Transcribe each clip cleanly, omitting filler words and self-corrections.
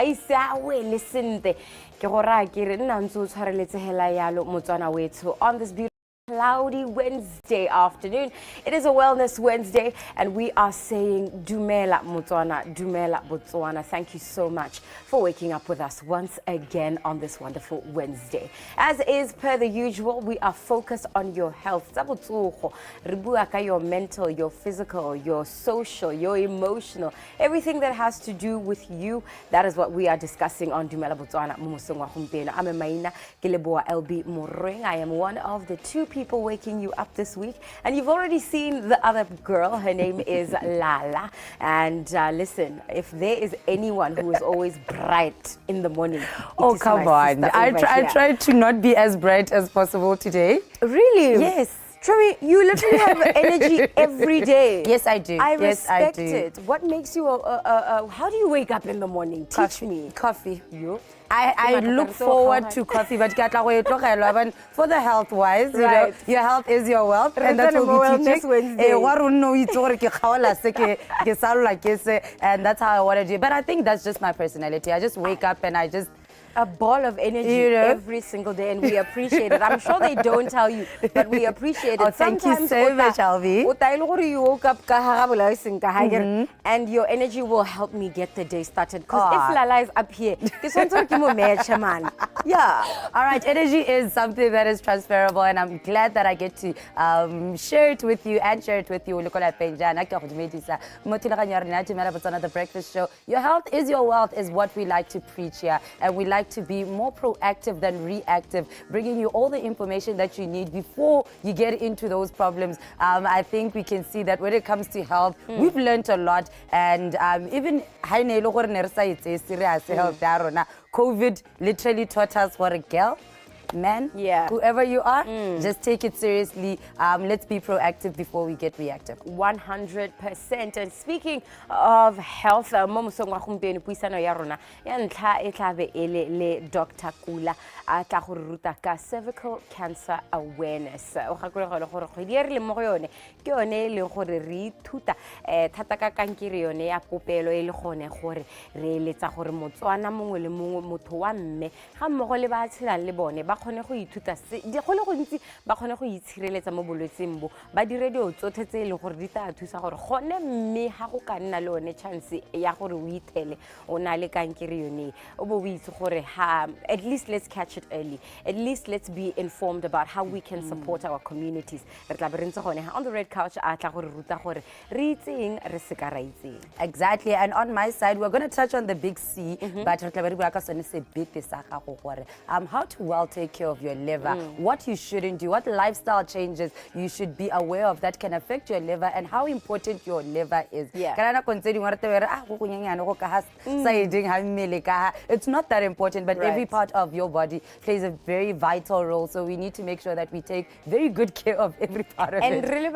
Aisawe, listen, ke gora ke re nna ntse o tshwareletsegela yalo motswana wethu on this beautiful cloudy Wednesday afternoon. It is a Wellness Wednesday, and we are saying DUMELA Motswana, DUMELA BOTSWANA. Thank you so much for waking up with us once again on this wonderful Wednesday. As is per the usual, we are focused on your health. Your mental, your physical, your social, your emotional, everything that has to do with you. That is what we are discussing on DUMELA BOTSWANA. I'm Maina Kileboa LB Moring. I am one of the two people waking you up this week, and you've already seen the other girl. Her name is Lala, and listen, if there is anyone who is always bright in the morning, oh come on, I try to not be as bright as possible today. Really? Yes. Trumi, you literally have energy every day. Yes, I do. I respect it. What makes you how do you wake up in the morning? Teach me. Coffee. You? I look forward to coffee, but for the health wise, you know, your health is your wealth, and that's what we teach. And that's how I want to do it. But I think that's just my personality. I just wake up and I just a ball of energy, you know, every single day, and we appreciate it. I'm sure they don't tell you, but we appreciate it. Oh, thank you so much, Alvi. You woke up and your energy will help me get the day started. Because if Lala is up here, yeah. All right, energy is something that is transferable, and I'm glad that I get to share it with you and share it with you. The breakfast show. Your health is your wealth is what we like to preach here, and we like to be more proactive than reactive, bringing you all the information that you need before you get into those problems. I think we can see that when it comes to health, we've learned a lot, and even COVID literally taught us what a girl, man, whoever you are, just take it seriously. Let's be proactive before we get reactive. 100%. And speaking of health, Dr. Kula ka cervical cancer awareness. Kgone go ithuta di go le gontsi ba kgone go itshireletsa mo bolwetseng bo ba dire dio tsothetse le gore di tla thusa gore gone mme ha go ka nna le one chance ya gore o ithele o na le kankere yone o bo o itse gore at least let's catch it early, at least let's be informed about how we can support our communities. Re tla be re ntse gone on the red couch a tla gore ruta gore re itseng re se ka ra itseng. Exactly. And on my side, we're going to touch on the big C, but re tla be re bua ka sone se bete sa gago gore how to well take care of your liver, what you shouldn't do, what lifestyle changes you should be aware of that can affect your liver, and how important your liver is. It's not that important, but every part of your body plays a very vital role, so we need to make sure that we take very good care of every part of it. And really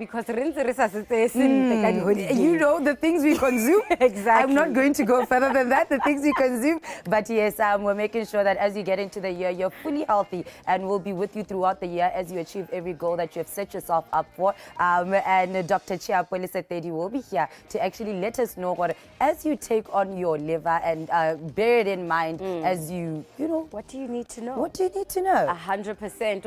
because you know the things we consume. Exactly. I'm not going to go further than that, the things we consume. But yes, we're making sure that as you get into the year, you're fully healthy, and we'll be with you throughout the year as you achieve every goal that you have set yourself up for. And Dr. Chiapole Setedi will be here to actually let us know what, as you take on your liver, and bear it in mind as you know. What do you need to know? What do you need to know? 100%.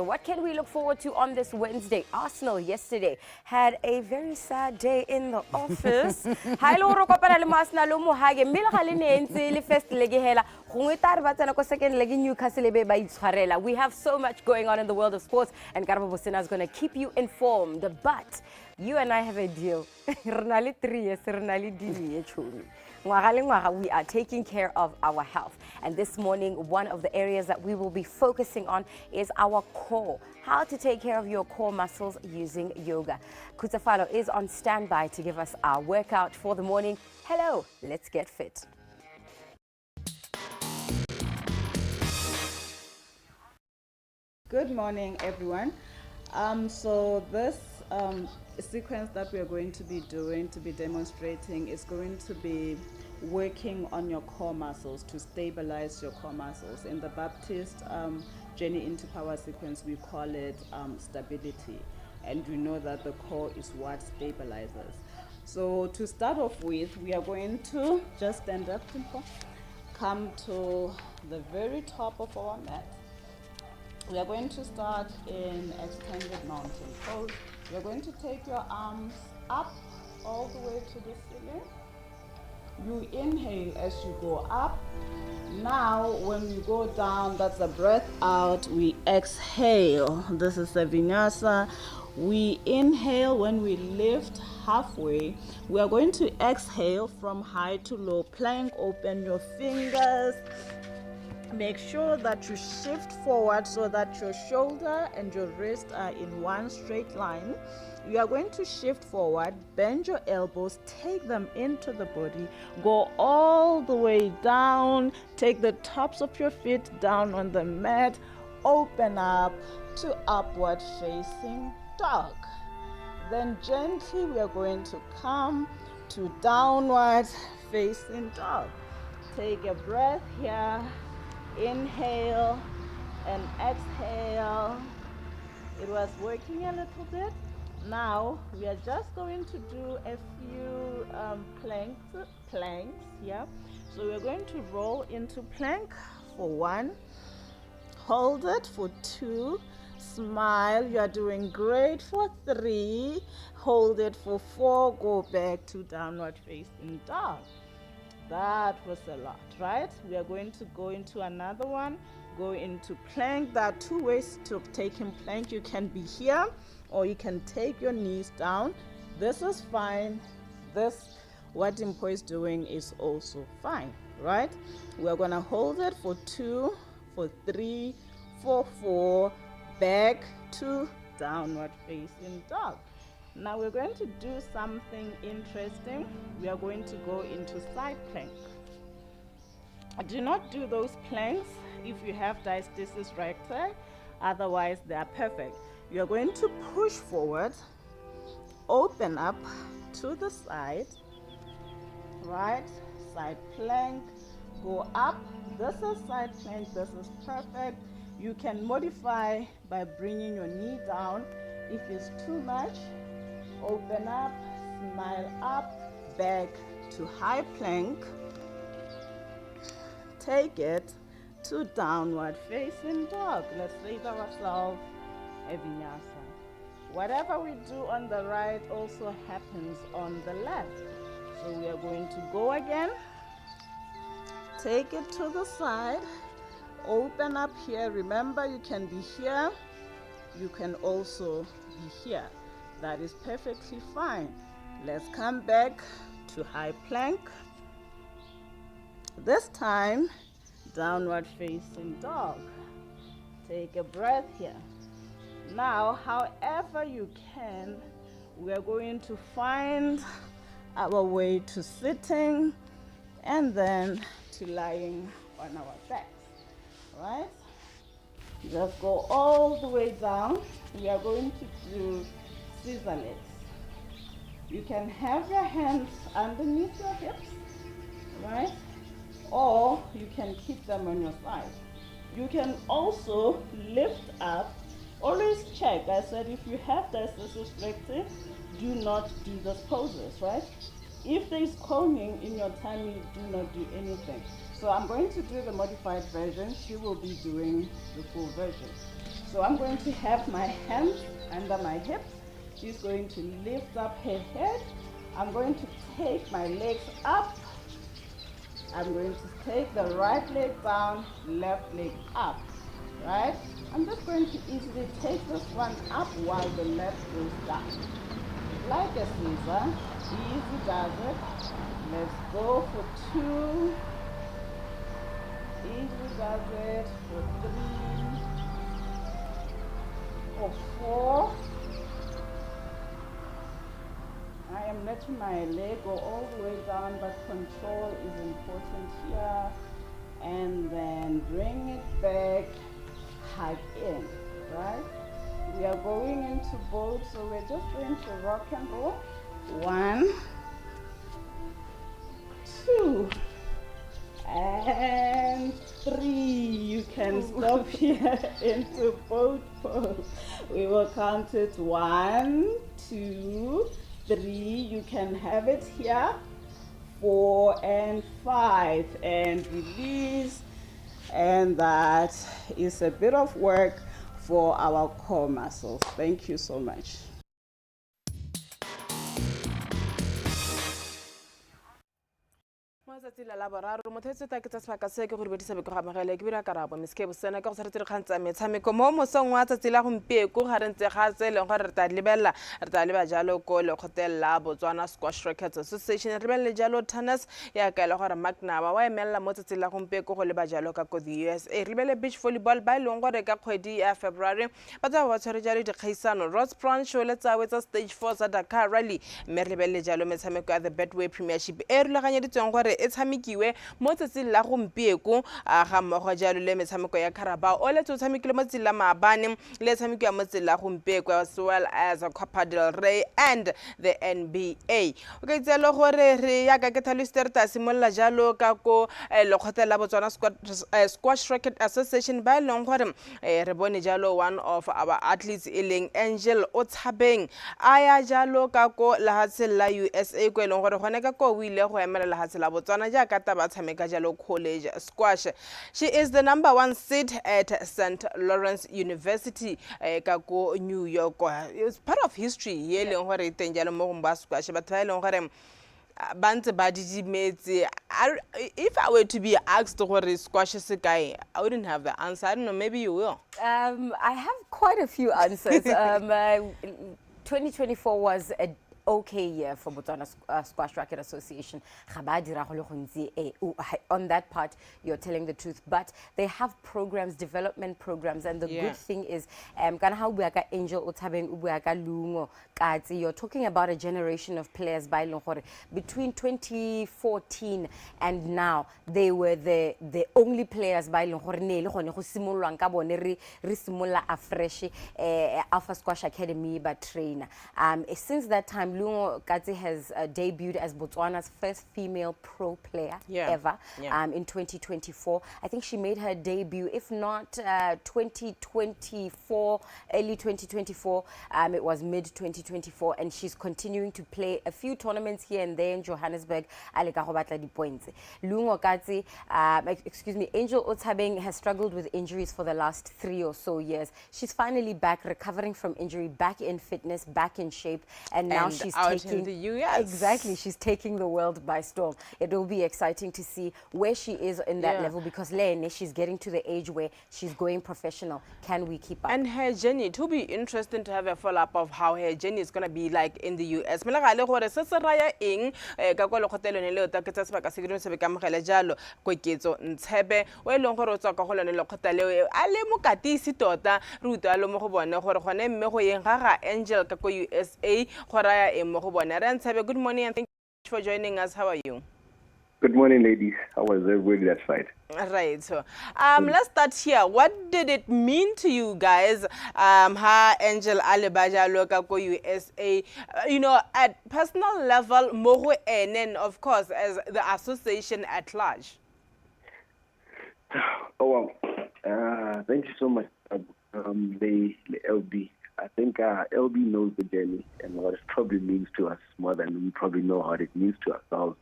What can we look forward to on this Wednesday? Arsenal yesterday had a very sad day in the office. We have so much going on in the world of sports, and Karabo Bosina is going to keep you informed. But you and I have a deal. We are taking care of our health, and this morning one of the areas that we will be focusing on is our core, how to take care of your core muscles using yoga. Kutafalo is on standby to give us our workout for the morning. Hello, let's get fit. Good morning, everyone. So this sequence that we are going to be doing, to be demonstrating, is going to be working on your core muscles, to stabilize your core muscles. In the Baptist journey into power sequence, we call it stability. And we know that the core is what stabilizes. So to start off with, we are going to just stand up, Timpo. Come to the very top of our mat. We are going to start in extended mountain pose. You're going to take your arms up all the way to the ceiling. You inhale as you go up. Now, when you go down, that's a breath out. We exhale. This is the vinyasa. We inhale when we lift halfway. We are going to exhale from high to low plank. Open your fingers. Make sure that you shift forward so that your shoulder and your wrist are in one straight line. You are going to shift forward, bend your elbows, take them into the body, go all the way down, take the tops of your feet down on the mat, open up to upward facing dog. Then gently we are going to come to downward facing dog. Take a breath here. Inhale and exhale. It was working a little bit. Now we are just going to do a few planks here. So we're going to roll into plank for 1, hold it for 2, smile, you are doing great for 3, hold it for 4, go back to downward facing dog. That was a lot, right? We are going to go into another one, go into plank. There are 2 ways to taking plank. You can be here or you can take your knees down. This is fine. This, what Dimpo is doing, is also fine, right? We're gonna hold it for 2, for 3, for 4, back to downward facing dog. Now we're going to do something interesting. We are going to go into side plank. Do not do those planks if you have diastasis recti, otherwise they are perfect. You are going to push forward, open up to the side, right? Side plank, go up. This is side plank, this is perfect. You can modify by bringing your knee down. If it's too much, open up, smile up, back to high plank. Take it to downward facing dog. Let's save ourselves a vinyasa. Whatever we do on the right also happens on the left. So we are going to go again. Take it to the side. Open up here. Remember, you can be here. You can also be here. That is perfectly fine. Let's come back to high plank. This time, downward facing dog. Take a breath here. Now, however you can, we are going to find our way to sitting and then to lying on our backs, right? Just go all the way down. We are going to do scissor legs. You can have your hands underneath your hips, right? Or you can keep them on your side. You can also lift up. Always check. I said if you have diastasis recti, do not do those poses, right? If there is coning in your tummy, do not do anything. So I'm going to do the modified version. She will be doing the full version. So I'm going to have my hands under my hips. She's going to lift up her head. I'm going to take my legs up. I'm going to take the right leg down, left leg up, right? I'm just going to easily take this one up while the left goes down. Like a scissor, easy does it. Let's go for 2. Easy does it for 3, for 4. I am letting my leg go all the way down, but control is important here. And then bring it back, hug in, right? We are going into both, so we're just going to rock and roll. 1, 2, and 3. You can stop here into both pose. We will count it 1, 2, 3. You can have it here. 4 and 5 and release. And that is a bit of work for our core muscles. Thank you so much. Matsatsi la boraro motho tsa ke tsa sebaka se ke go ribedisa be go amagele ke bira karabo miske bosena ka go sa re kgantsa metshameko mo mosong wa tsa tsela gompieko ga re ntse ga tse leng gore re ta lebella re ta leba jalo ko le khotella Botswana Squash Rackets Association re lebelle jalo tennis ya ka le gore Magnaba wa emella mo tsa tsela gompieko go leba jalo ka ko the USA re lebelle beach volleyball ba leng gore ka kgwedi ya February ba tsa ba tshware jalo dikgaisano Ross Brown show le tsa wetsa stage 4 sa Dakar Rally mme re lebelle jalo metshameko ya the Betway Premiership e rulaganyeditsweng gore e tshamekiwe mo tsatsing la gompieko ga mmogo jalo le metshameko ya Carabao o le tshamekile mo tsela maabane le tshamekiwa mo tsela gompieko as well as a Copa del Rey and the NBA okay tselo gore re ya ka ke thalistere ta simolla jalo ka ko le khotela Botswana Squash Racket Association ba leng gore re bone jalo one of our athletes eleng Angel Otshabeng aya jalo ka ko lahatse la USA ko leng gore gone ka ko o ile go emela lahatse la Botswana ja ka taba tshameka jalo college squash. She is the #1 seed at St. Lawrence University ka ko New York. It's part of history ye leng gore teng jalo mo go ba squash batho ba leng gore bantse ba didimetse. If I were to be asked what is squash se kae, I wouldn't have the answer. I don't know, maybe you will. I have quite a few answers. 2024 was a okay year for Botswana Squash Racket Association. On that part, you're telling the truth. But they have programs, development programs, and the good thing is, Angel Otabeng, Lungo, you're talking about a generation of players by Longhore. Between 2014 and now, they were the only players by Longhore, afresh Alpha Squash Academy, but trainer. Since that time, Lungo Katsi has debuted as Botswana's first female pro player ever in 2024. I think she made her debut, if not 2024, early 2024, it was mid 2024, and she's continuing to play a few tournaments here and there in Johannesburg. Lungo Katsi, Angel Otabeng has struggled with injuries for the last 3 or so years. She's finally back, recovering from injury, back in fitness, back in shape, and now she's out in the US. Exactly, she's taking the world by storm. It will be exciting to see where she is in that level, because Lene, she's getting to the age where she's going professional. Can we keep up? And her journey, it will be interesting to have a follow-up of how her journey is going to be like in the US. Angel ka ko USA good morning and thank you for joining us. How are you? Good morning, ladies. How was everybody that side? Right. So, let's start here. What did it mean to you guys? Ha Angel Alibaja loka ko USA. You know, at personal level, more and of course as the association at large. Oh wow. Thank you so much, the LB. I think LB knows the journey and what it probably means to us more than we probably know what it means to ourselves.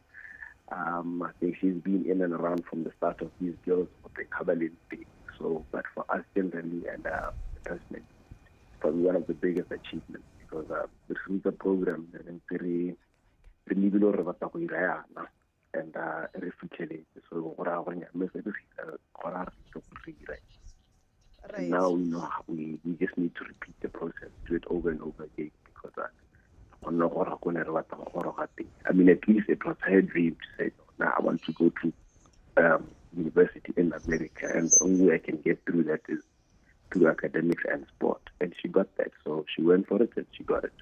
I think she's been in and around from the start of these girls of the Kabalin thing. So, but for us generally and personally, it's probably one of the biggest achievements because the Cervical program and very and refugee. So, and now we know we just need to repeat the process, do it over and over again because I mean, at least it was her dream to say, now I want to go to university in America, and the only way I can get through that is through academics and sport. And she got that, so she went for it and she got it.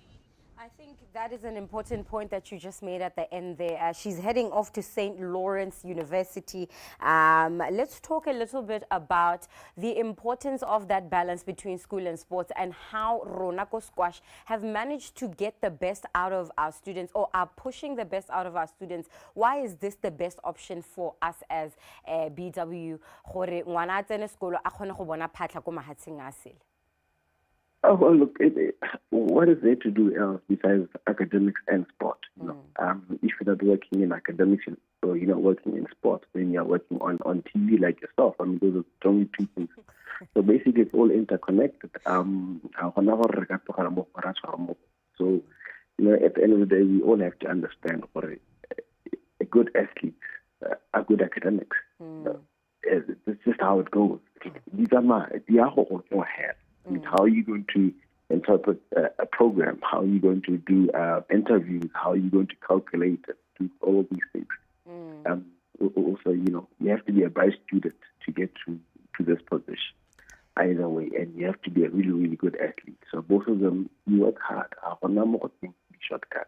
I think That is an important point that you just made at the end there. She's heading off to St. Lawrence University. Let's talk a little bit about the importance of that balance between school and sports and how Ronako Squash have managed to get the best out of our students or are pushing the best out of our students. Why is this the best option for us as BW? Oh, well, look, what is there to do else besides academics and sport? You know, if you're not working in academics or you're not working in sports, then you're working on TV like yourself. I mean, those are the only two things. So basically, it's all interconnected. So, you know, at the end of the day, we all have to understand for a good athlete, a good academics. It's just how it goes. These are my hair. How are you going to interpret a program? How are you going to do interviews? How are you going to calculate and do all these things? Also, you know, you have to be a bright student to get to this position either way, and you have to be a really, really good athlete. So both of them, you work hard. Shortcut.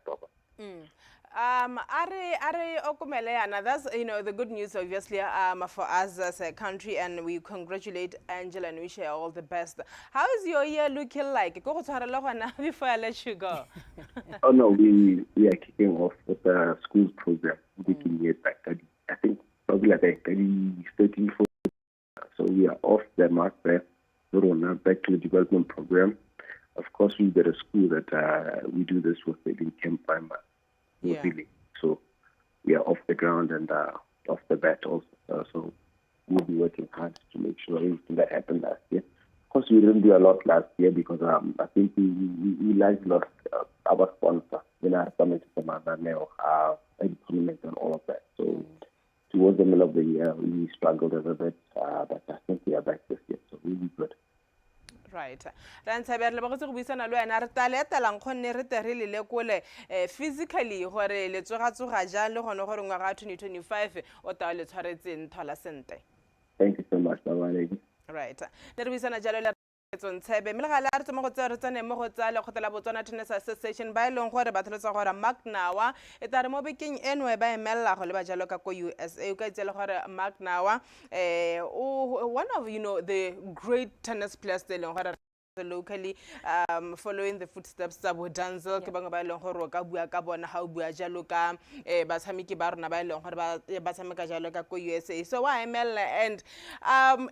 That's, you know, the good news, obviously, for us as a country, and we congratulate Angela and wish her all the best. How is your year looking like? Before I let you go. Oh no, we are kicking off with the schools program. I think probably like 13, 14. So we are off the mark there. Back to the development program. Of course, we've got a school that we do this with in Camp Primary. Yeah. So we are off the ground and off the bat also. So we'll be working hard to make sure everything that happened last year. Of course, we didn't do a lot last year because I think we lost our sponsor in our summit and all of that. So towards the middle of the year, we struggled a little bit, but I think we are back this year, so really good. Right. Physically, Thank you so much, Baba. right. BOTSWANA Tennis Association ba ileng gore ba tlhalosa gore Mark Nawa e tare mo bekeng eno e ba emella go le ba jalo ka ko USA o ka itsela gore Mark Nawa one of, you know, the great tennis players tse leng gore locally, following the footsteps of Danzel, ke bang ba ileng gore ka bua ka bona ha o bua jalo ka batshameki ba rona ba ileng gore ba tshameka jalo ka ko USA. So ML, and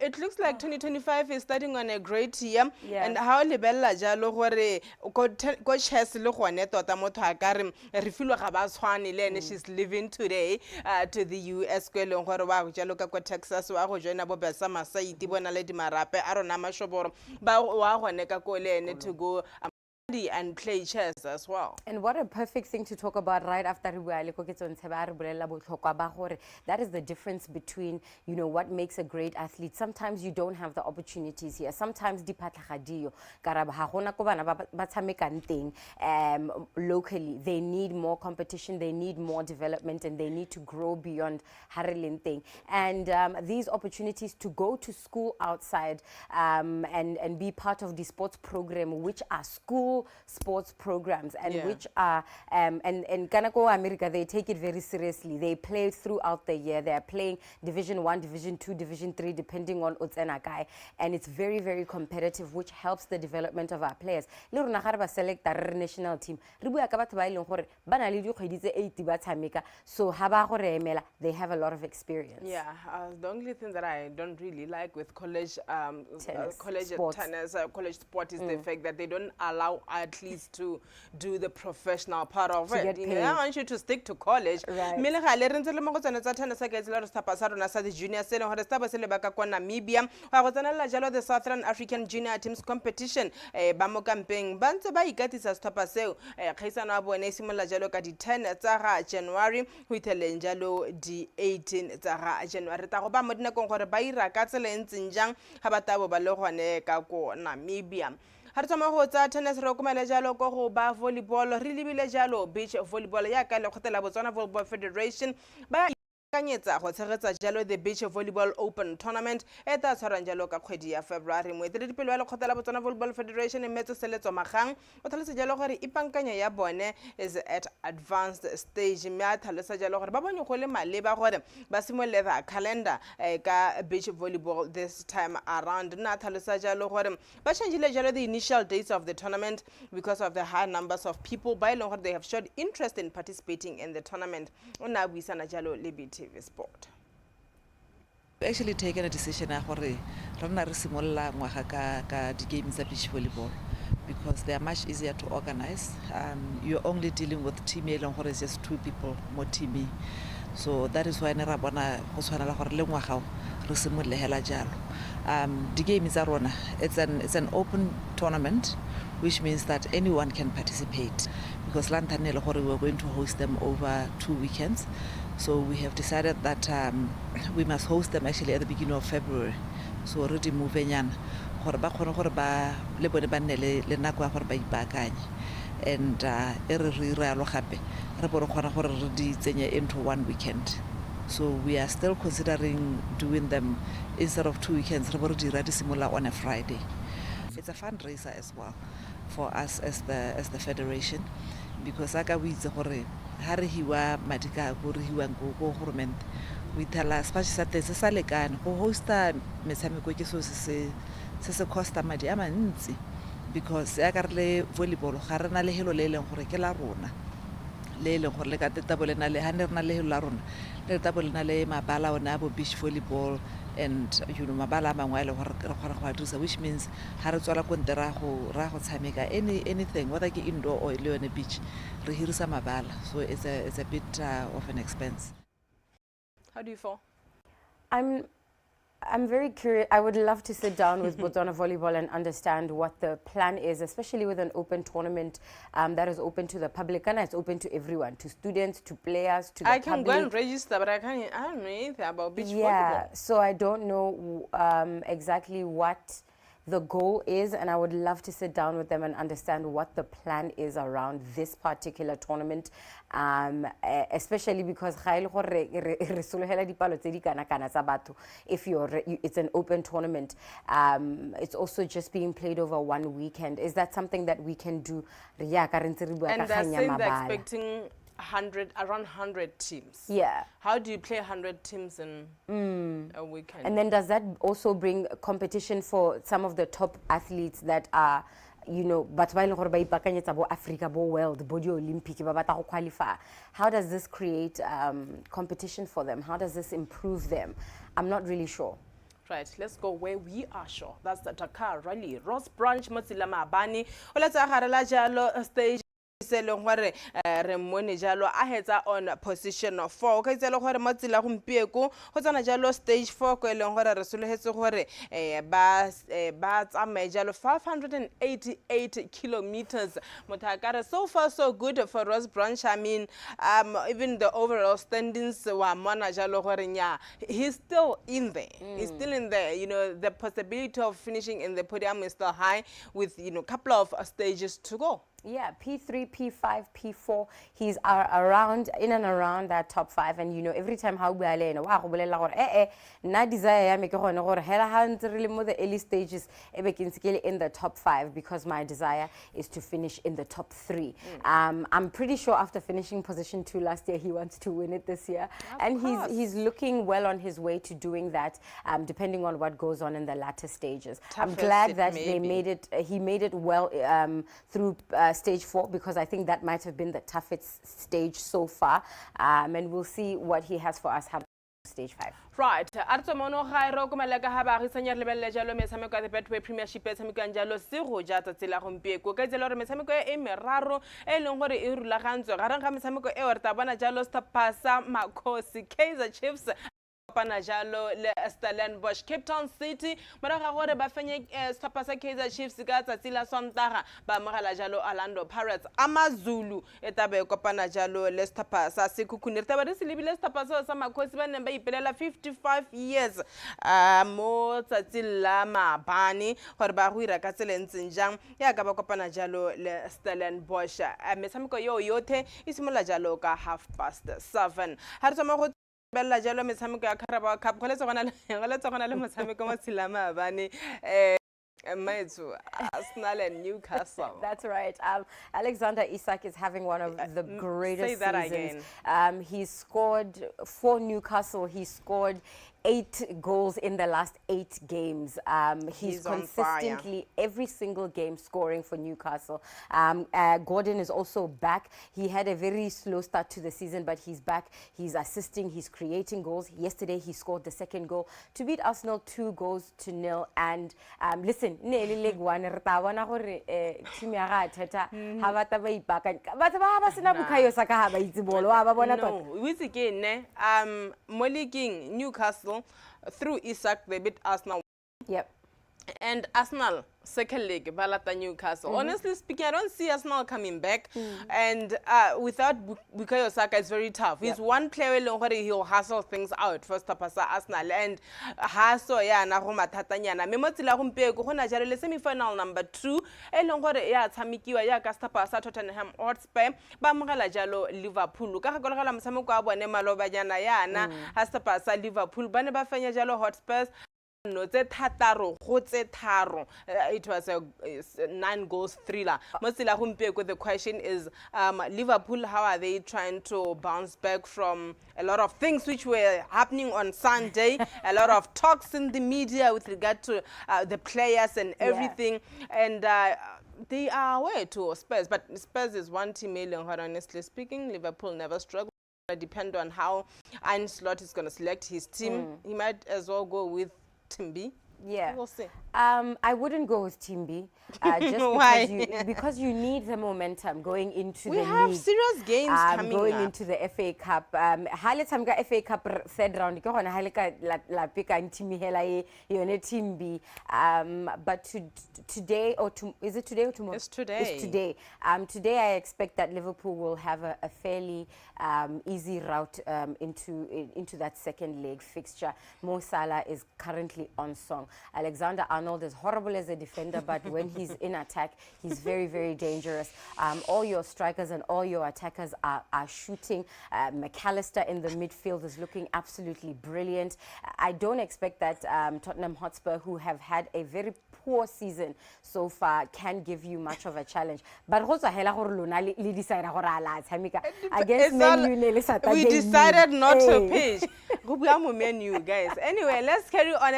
it looks like 2025 is starting on a great year. And how lebella jalo gore ko chess le gone tota motho a ka re re filo ga ba tshwane le ene. She's leaving today to the US ko ileng gore wa go jalo ka ko Texas wa go joina bo Besa Masaiti bona le di marape a rona mashoboro ba wa to go and play chess as well. And what a perfect thing to talk about right after that is the difference between, you know, what makes a great athlete. Sometimes you don't have the opportunities here. Sometimes locally they need more competition, they need more development, and they need to grow beyond thing. And these opportunities to go to school outside and be part of the sports program, which are school sports programs, and which are and Kanako America, they take it very seriously. They play throughout the year. They are playing Division 1, Division 2, Division 3, depending on Utsenakai, and it's very, very competitive, which helps the development of our players. Select our national team. So they have a lot of experience. Yeah, the only thing that I don't really like with college college sport is the fact that they don't allow athletes to do the professional part of it. I want you to stick to college. The junior Namibia, the Southern African Junior Teams competition. Bamo camping Banto ba ikatisa stapa seo. Khaisana abo ne simola jalo ka di 10 tsa January with lenjalo di 18 tsa January. Ta go ba modina kong gore ba ira ka tsela entseng jang ha batabo ba le gone ka ko Namibia. Ha re tsama go tsa tennis re komela jalo go go ba volleyball re lebile jalo beach volleyball ya ka le khotela BOTSWANA Volleyball Federation ba kanyetsa go tshegetsa jalo the Beach Volleyball Open Tournament e tla tshwarang jalo ka kgwedi ya February. Moeteledipele wa lekgotla la Botswana Volleyball Federation Metso Seletso Magang o tlhalosa jalo gore ipankanya ya bone is at advanced stage, mme a tlhalosa jalo gore ba bone go le maleba gore ba simolole calendar ka beach volleyball this time around. Nna tlhalosa jalo gore ba changile jalo the initial dates of the tournament because of the high numbers of people ba ileng gore they have showed interest in participating in the tournament. O na buisana jalo le TV Sport. We actually taken a decision gore rena re simolla ngwaga ka di games of beach volleyball because they are much easier to organize. You're only dealing with team eleng gore is just 2 people more team. So that is why ne ra bona go tshwanela gore le ngwaga re simolle hela jalo. The games are rona, it's an open tournament, which means that anyone can participate because Lantanele we're going to host them over 2 weekends. So we have decided that we must host them actually at the beginning of February. So already moving on. And into 1 weekend. So we are still considering doing them instead of 2 weekends. On a Friday. It's a fundraiser as well for us as the federation because we tell us go host costa because volleyball beach volleyball and mabala which means anything whether indoor or on a beach so it's a bit of an expense. How do you feel? I'm very curious. I would love to sit down with Botswana Volleyball and understand what the plan is, especially with an open tournament that is open to the public and it's open to everyone, to students, to players, to the public. I can go and register, but I don't know anything about beach volleyball. Yeah, so I don't know exactly what the goal is, and I would love to sit down with them and understand what the plan is around this particular tournament, especially because if it's an open tournament, it's also just being played over 1 weekend. Is that something that we can do? And they're saying they're expecting around 100 teams. Yeah. How do you play 100 teams in a weekend? And then does that also bring competition for some of the top athletes that are, but while Africa, world, body Olympic, qualify? How does this create competition for them? How does this improve them? I'm not really sure. Right, let's go where we are sure. That's the Dakar Rally. Ross Branch, Matilama Bani. Let's stage. Remone jalo a hetsa on position 4 ka tsela gore matsila gompieko go tsana jalo stage 4 ko eleng gore re sologetse gore ba tsamae jalo 588 kilometers mothakare. So far so good for Ross Branch. I mean even the overall standings wa mona jalo gore nya he's still in there. He's still in there. The possibility of finishing in the podium is still high with couple of stages to go. Yeah, P3, P5, P4, he's around, in and around that top 5. And every time how we are na desire make the early stages in the top 5 because my desire is to finish in the top 3. I'm pretty sure after finishing position 2 last year, he wants to win it this year. And he's looking well on his way to doing that, depending on what goes on in the latter stages. I'm glad that he made it well through stage 4 because I think that might have been the toughest stage so far, and we'll see what he has for us stage 5. Right, Artomono Jairo Kumalaka Haba Senior Level Jalo Mesameka the Betway Premiership Samikanjalo Siro Jata Tila Humpico Kazelo Mesamiko Emeraro Elongore Irulaganzo Garanga Mesamiko Eortabana Jalo Stapasa Makosi Kaiser Chiefs Panajalo le Stellenbosch Cape Town City maraga gore ba fenye Stapasa Kaizer Chiefs ka tsatsila Sontaga ba mogala jalo Orlando Pirates AmaZulu etabe kopana jalo le Stapasa Sekhukhune taba re silibile Stapasa sa makhosi ba nne ba ipelela 55 years mo tsatsila mabani gore ba go ira ka tselentseng jang ya ka ba kopana jalo le Stellenbosch metshameko yo yote isimola jalo ka 7:30 ha re tsama go bella jalo metshameko ya Carabao Cup go le tsogana le motshameko mo tshilama bane Arsenal and Newcastle. That's right. Alexander Isak is having one of the greatest say that seasons. again. He scored for Newcastle. He scored 8 goals in the last 8 games. He's consistently every single game scoring for Newcastle. Gordon is also back. He had a very slow start to the season, but he's back. He's assisting. He's creating goals. Yesterday he scored the second goal to beat Arsenal 2-0. And listen, leg one rtawana gore team ya ga theta ha ba ta ba ipaka ba ba sena bukayo saka ha ba itse bolo wa ba bona tota. No, we again Moliking Newcastle through Isak they beat Arsenal. Yep. And Arsenal second leg balata Newcastle. Honestly speaking, I don't see Arsenal coming back. And without Bukayo Saka, it's very tough. He's one player where he'll hustle things out first up as Arsenal and haso ya na go mathatanyana. Memotsila go mpe go gona jare le semi-final number 2 e leng gore ya tshamekiwa ya ka stapa sa Tottenham Hotspur ba mogala jalo Liverpool ka ga golagala motshameko wa bone malobanyana yana ha stapa sa Liverpool bane ba fenya jalo Hotspurs. No, it was a 9-goal thriller. The question is, Liverpool, how are they trying to bounce back from a lot of things which were happening on Sunday? A lot of talks in the media with regard to the players and everything. And they are away to Spurs, but Spurs is one team, honestly speaking. Liverpool never struggled. Depend on how Arne Slot is going to select his team. He might as well go with Team B. Yeah. We'll see. I wouldn't go with Team B. Just because you need the momentum going into the league. We have serious games coming going up. into the FA Cup. Hale FA Cup third round. Ke gona hale ka la pika team hela yone Team B. But today or is it today or tomorrow? It's today. It's today. Today I expect that Liverpool will have a fairly easy route into that second leg fixture. Mo Salah is currently on song. Alexander Arnold is horrible as a defender, but when he's in attack, he's very, very dangerous. All your strikers and all your attackers are shooting. McAllister in the midfield is looking absolutely brilliant. I don't expect that Tottenham Hotspur, who have had a very poor season so far, can give you much of a challenge. But we decided not to pitch. Menu, guys. Anyway, let's carry on.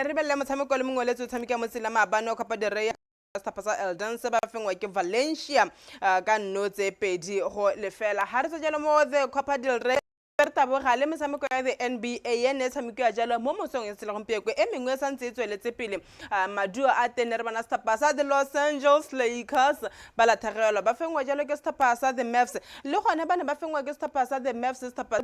Valencia ka notse pedi go lefela ha re tsela mo the Copa del Rey le metshameko ya the NBA ya ne tshameko ya jalo mo mosong e tsela gompieko e mengwe santse e tsweletse pele maduo a tenere bana stapasa the Los Angeles Lakers ba la thagelo ba fengwa jalo ke stapasa the Mavs le gone bana ba fengwa ke stapasa the Mavs stapasa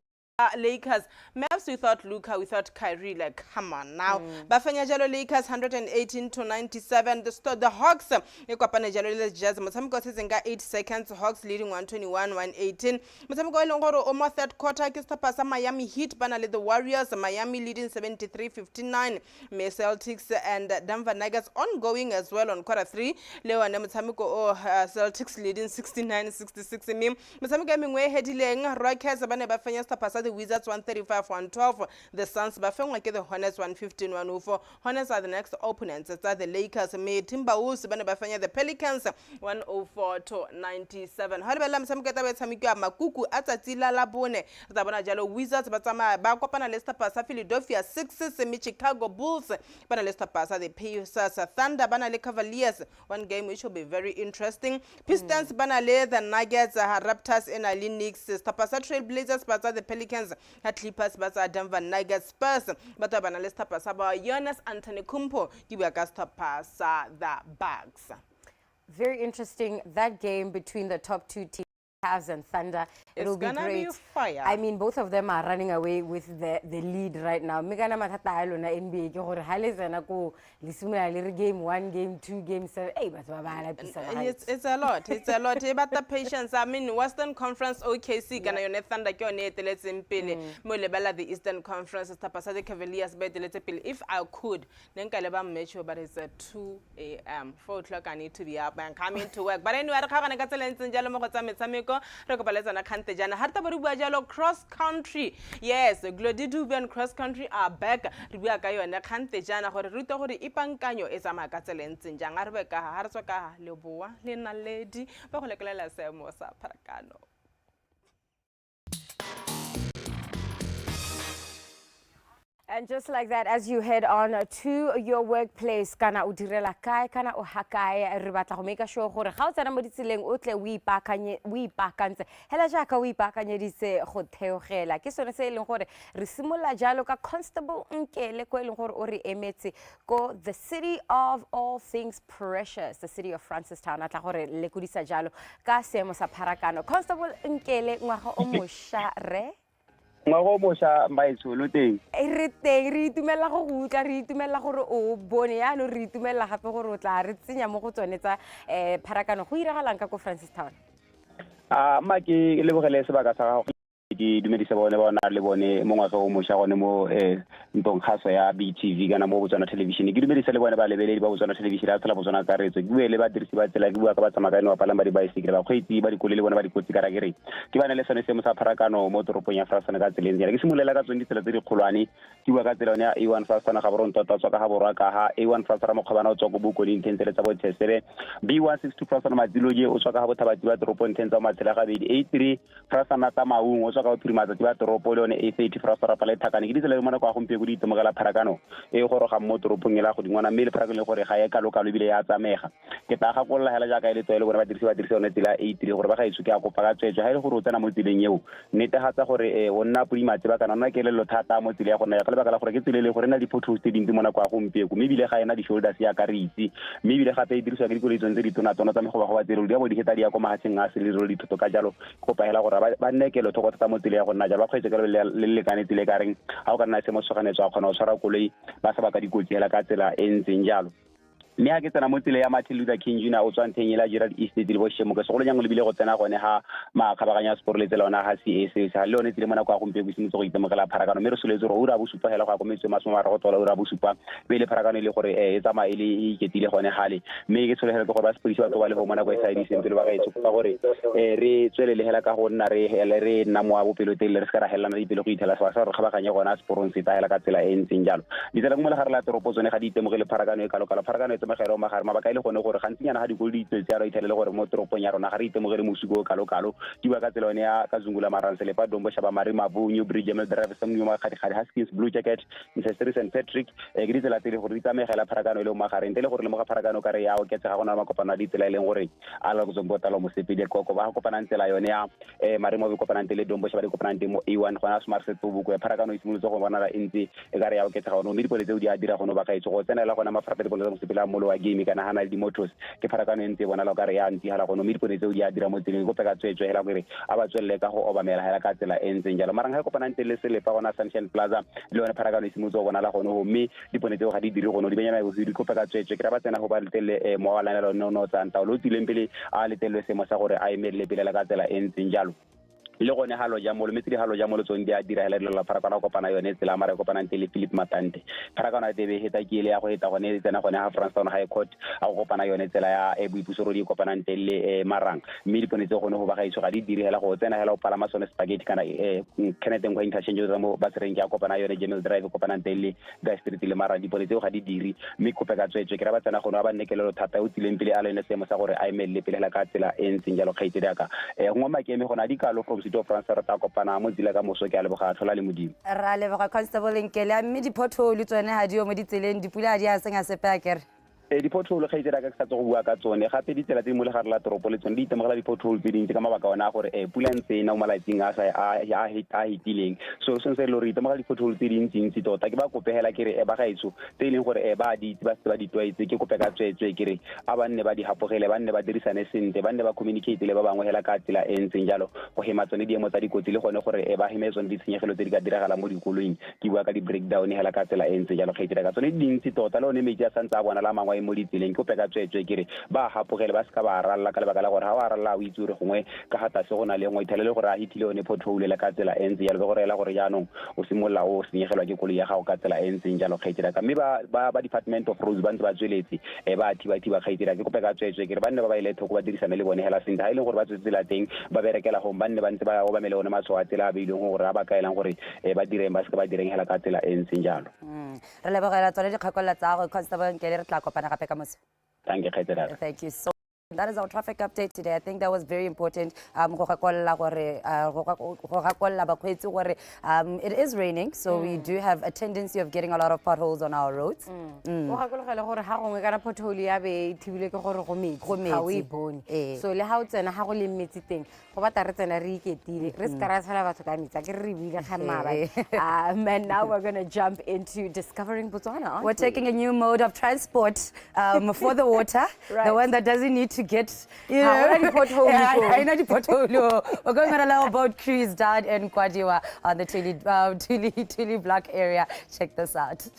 Lakers. Mavs without Luka, without Kyrie, like come on now. Bafanya Jalo Lakers 118-97. The Hawks, Ekapane Jalo Jazz, Mosamiko Sezenga 8 seconds, Hawks leading 121-118. Mosamiko Longoro Omo third quarter, Kistapasa Miami Heat, Banale the Warriors, Miami leading 73-59. May Celtics and Denver Nuggets ongoing as well on quarter 3. Leo and Mosamiko Celtics leading 69-66. Mosamiko Mingwe Hedileng, Rockets, Bane Bafanya Stapasa. The Wizards 135-112. The Suns bafengwa ke the Hornets 115-104. Hornets are the next opponents. It's the Lakers. Timberwolves bana bafenya the Pelicans 104-97. Halebela msamuketa betsamikwa makuku atsatsila la bone. Zabona jalo Wizards batsama ba kopana le Stapasa Philadelphia Sixers Chicago Bulls bana le Stapasa the Pacers Thunder bana le Cavaliers. One game which will be very interesting. Pistons bana le the Nuggets Raptors and Ali Knicks Stapasa Trailblazers batsa the Pelicans Clippers batsa Denver Nuggets Spurs bata bana le Stapasa ba Giannis Antetokounmpo kiba ka Stapasa the Bucks. Very interesting, that game between the top two teams, Cavs and Thunder. It'll be great. Be fire. I mean, both of them are running away with the lead right now. Megana matata alo na NBA ke gore hale na ko lisumela le game 1, game 2, game 7. Hey, but it's a lot. It's a lot. But the patience. I mean, Western Conference OKC kana yone Thunder ke yone eteletse mpele mo lebala the Eastern Conference Stapasa the Cavaliers be eteletse pele. If I could, nka leba match but it's at 2 a.m. 4 o'clock I need to be up and coming to work. But anyway, re ga kana ka tsela ntse njalo mo go tsa metshameko metshameko re kopa le tsana khante jana ha re bua jalo cross country. Yes, Glody Dubian cross country are back. Re bua ka yone khante jana gore re rute gore ipankanyo e tsamaya ka tselentseng jang a re be ka ha re tswa ka leboa le naledi ba go lekelela seemo sa pharakano. And just like that, as you head on to your workplace, kana o direla kae, kana o hakae, re batla go make sure gore ga o tsena mo ditseleng o tle o ipaakantse hela jaaka o ipaakanyeditse go theogela. Ke sone se e leng gore re simolla jalo ka Constable Nkele ko e leng gore o re emetse ko the city of all things precious, the city of Francistown, a tla gore le kodisa jalo ka seemo sa pharakano. Constable Nkele, ngwaga o mošwa re Ngwago moša mbaetso lo teng re teng re itumela go utla re itumela gore o bone ya no re itumela gape gore o tla re tsenya mo go tsone tsa pharakano go iragalang ka ko Francistown. ma ke lebogele sebaka sa gago ke dumedise bone bona le bone mo ngwaga o moša gone mo ntong khaso ya BTV kana mo Botswana television ke dumedise le bone ba lebeledi ba Botswana television a tsela Botswana ka retso ke buele ba dirisi ba tsela ke bua ka ba tsamakane wa palama di bicycle ba kgweetsi ba dikole le bone ba dikotsi ka rakere ke bana le sone se mo sa pharakano mo toropong ya Fransana ka tseleng ke simolela ka tsone ditsela tse di kgolwane ke bua ka tsela ya A1 Fransana ga boron tota tswa ka ga borwa ka ha A1 Fransana mo kgobana o tswa go buko di intentele tsa bo tsesere B162 Fransana madziloje o tswa ka ga bothabati ba toropong intentsa matsela ga bedi A3 Fransana ta maung o tswa ka phirima tsa ba toropo le one A30 Fransana pa le thakane ke ditsela le mona kwa gompieko di itemogela pharakano e go ga mo toropong e la go dingwana mme le pharakano le gore ga e kalokalo bile ya tsamega ke ta ga kolla hela jaaka ile tswele gore ba dirisa one tsela A3 gore ba ga itse ke a kopa ka tswetswe ha ile gore o tsena mo tseleng eo netegatsa gore o nna podimatse ba kana nna ke lelo thata mo tsela ya gona ya ka lebaka la gore ke tsela le gore na di photos tse dintsi mona kwa gompieko mme bile ga ena di shoulders ya ka re itse mme bile gape e diriswa ke dikoletsong tse di tona tsa me go ba tsela di a bo di heta di ya go mahatseng a se le ro dithoto ka jalo kopa hela gore ba nnekelo thoko tsa mo tsela ya gona ja ba kgwetse ka le lekane tsile ka reng ha o ka nna se mo soganetswa a kgona o tshwara koloi ba sa ba ka dikotsi hela ka tsela e ntseng jalo mme ha ke tsena mo tsela ya Martin Luther King Jr o tswanteng ela Gerald Estate le bo shemo ke segolo nyang le bile go tsena gone ha makgabaganya sport le tsela ona ha CSS ha le one tsile mona kwa gompieko se motse go itemogela pharakano mme re soletse re o ra bosupa hela go a kometse masoma ra go tola o ra bosupa be le pharakano le gore e tsama ile e ketile gone gale mme ke tsole hela gore ba sepodisi ba tloba le go mona go side sentse le ba ga itse ka gore re tswele le hela ka go nna re nna mo a bopeloteng le re ska ra helana di pele go ithela sa re kgabaganya gona sporong se ta hela ka tsela e ntseng jalo ditsela mo le gare la toropo tsone ga di itemogele pharakano e kalokalo pharakano e magero magare mabaka ile gone gore gantsinyana ga dikolo di tsetse ya re ithelele gore mo toropong ya rona ga re itemogele mosuko kalokalo di ba ka tsela one ya ka zungula maranse le pa dombo shaba mari mabunyu bridge mel drive sa mnyuma khadi Haskins Blue Jacket Mr. St Patrick ke ditsela tele gore di tsamegela pharakano ile mo magare ntele gore le mo ga pharakano ka re ya o ketsa ga gona makopana di tsela ile gore a la go zombotala mo sepedi koko ba kopana ntela yone ya mari mo be kopana ntele dombo shaba di kopana ntemo A1 gona smart set buku ya pharakano e simolotse go bona la ntse e ka re ya o ketsa ga gona mme dipole tseo di a dira gona ba ka itse go tsenela gona mafarata dipole tsa mo sepela molo wa game kana hana di motors ke pharakano ntse bona la ka re ya ntse hala gona mme dipole tseo di a dira mo tseleng go peka tswetswe hela gore a ba tswelle ka go obamela hela ka tsela e ntseng jalo marang ga kopana ntse le selepa gona Sunshine Plaza le yone pharakano e simolotse go bona la gona mme dipone tseo ga di dire gona di benyana go di kopeka tswetswe ke ra ba tsena go ba letele mo wa lana no tsanta lo tsileng pele a letelle se mo sa gore a emele pele la ka tsela e ntseng jalo le gone halo ja mo le metri halo ja mo le tsong di a dira hela le la pharakano kopana yone tsela mara kopana ntele Philip Matante pharakano a tebe heta ke ile ya go heta gone tsena gone ha Franston High Court a go kopana yone tsela ya e boipusoro di kopana ntele marang mme di ponetse gone go ba ga iso ga di dire hela go tsena hela o palama sone spaghetti kana Kenneth Ngwa interchange tsa mo ba sereng ke a kopana yone Gemel Drive kopana ntele ga street le mara di ponetse ga di dire mme kope ka tswetswe ke ra ba tsena gone ba nnekelelo thata o tsileng pele a le ne se mo sa gore a emele pele hela ka tsela e ntseng jalo kgaite daka ngwa makeme gona di kalo from City of France ra ta kopana mo dila ka moso ke a leboga tlhola le modimo ra leboga Constable Nkele mme di pothole tsone ha di o mo ditseleng dipula di a senga sepakere di pothole ga itse ka sa go bua ka tsone gape di tsela tse mo le gare la toropo le tsone di itemogela di pothole tse dintsi ka mabaka ona gore pula ntse na o malatsing a sa a hitileng so se le re itemogela di pothole tse dintsi tota ke ba kopegela ke re ba gaitso tse leng gore ba di ba di twaetse ke kopeka tswetswe ke re a ba nne ba di hapogele ba nne ba dirisane sente ba nne ba communicate le ba bangwe hela ka tsela e ntseng jalo go hema tsone di emo tsa dikotsi le gone gore ba heme tsone di tshenyegelo tse di ka diragala mo dikoloing ke bua ka di breakdown hela ka tsela e ntseng jalo kgaitira ka tsone dintsi tota le one metsi a santsa bona la mangwe e mo ditseleng ke peka tswetswe kere ba hapogele ba ska ba ralla ka lebaka la gore ha wa ralla o itse gore gongwe ka hata se gona le ngwe ithelele gore a hitile one pothole le ka tsela entse ya le gore ela gore jaanong o simolla o senyegelwa ke koloi ya gago ka tsela entseng jalo kgaitsela ka mme ba department of roads ba ntse ba tsweletse ba thiba kgaitsela ke kopeka tswetswe kere ba nne ba ile thoko ba dirisana le bone hela sentle ha ile gore ba tswetsela teng ba berekela go ba nne ba ntse ba obamele one matshwao a tsela a beileng gore a ba kaelang gore ba direng ba se ba direng hela ka tsela entseng jalo re lebogela tsone dikgakololo tsa go Constable Nkele re tla kopana gape ka mose. Thank you so that is our traffic update today. I think that was very important. It is raining, so we do have a tendency of getting a lot of potholes on our roads. So le ha o tsena ha go le metsi teng go batla re tsena re iketile re ska ra tshela batho ka metsi ke re buile ga maba. And now we're going to jump into discovering Botswana. We're taking a new mode of transport for the water, the one that doesn't need to get, you know, I know the pothole. We're going on a little boat cruise down in Kwadiwa on the Tuli Block area. Check this out.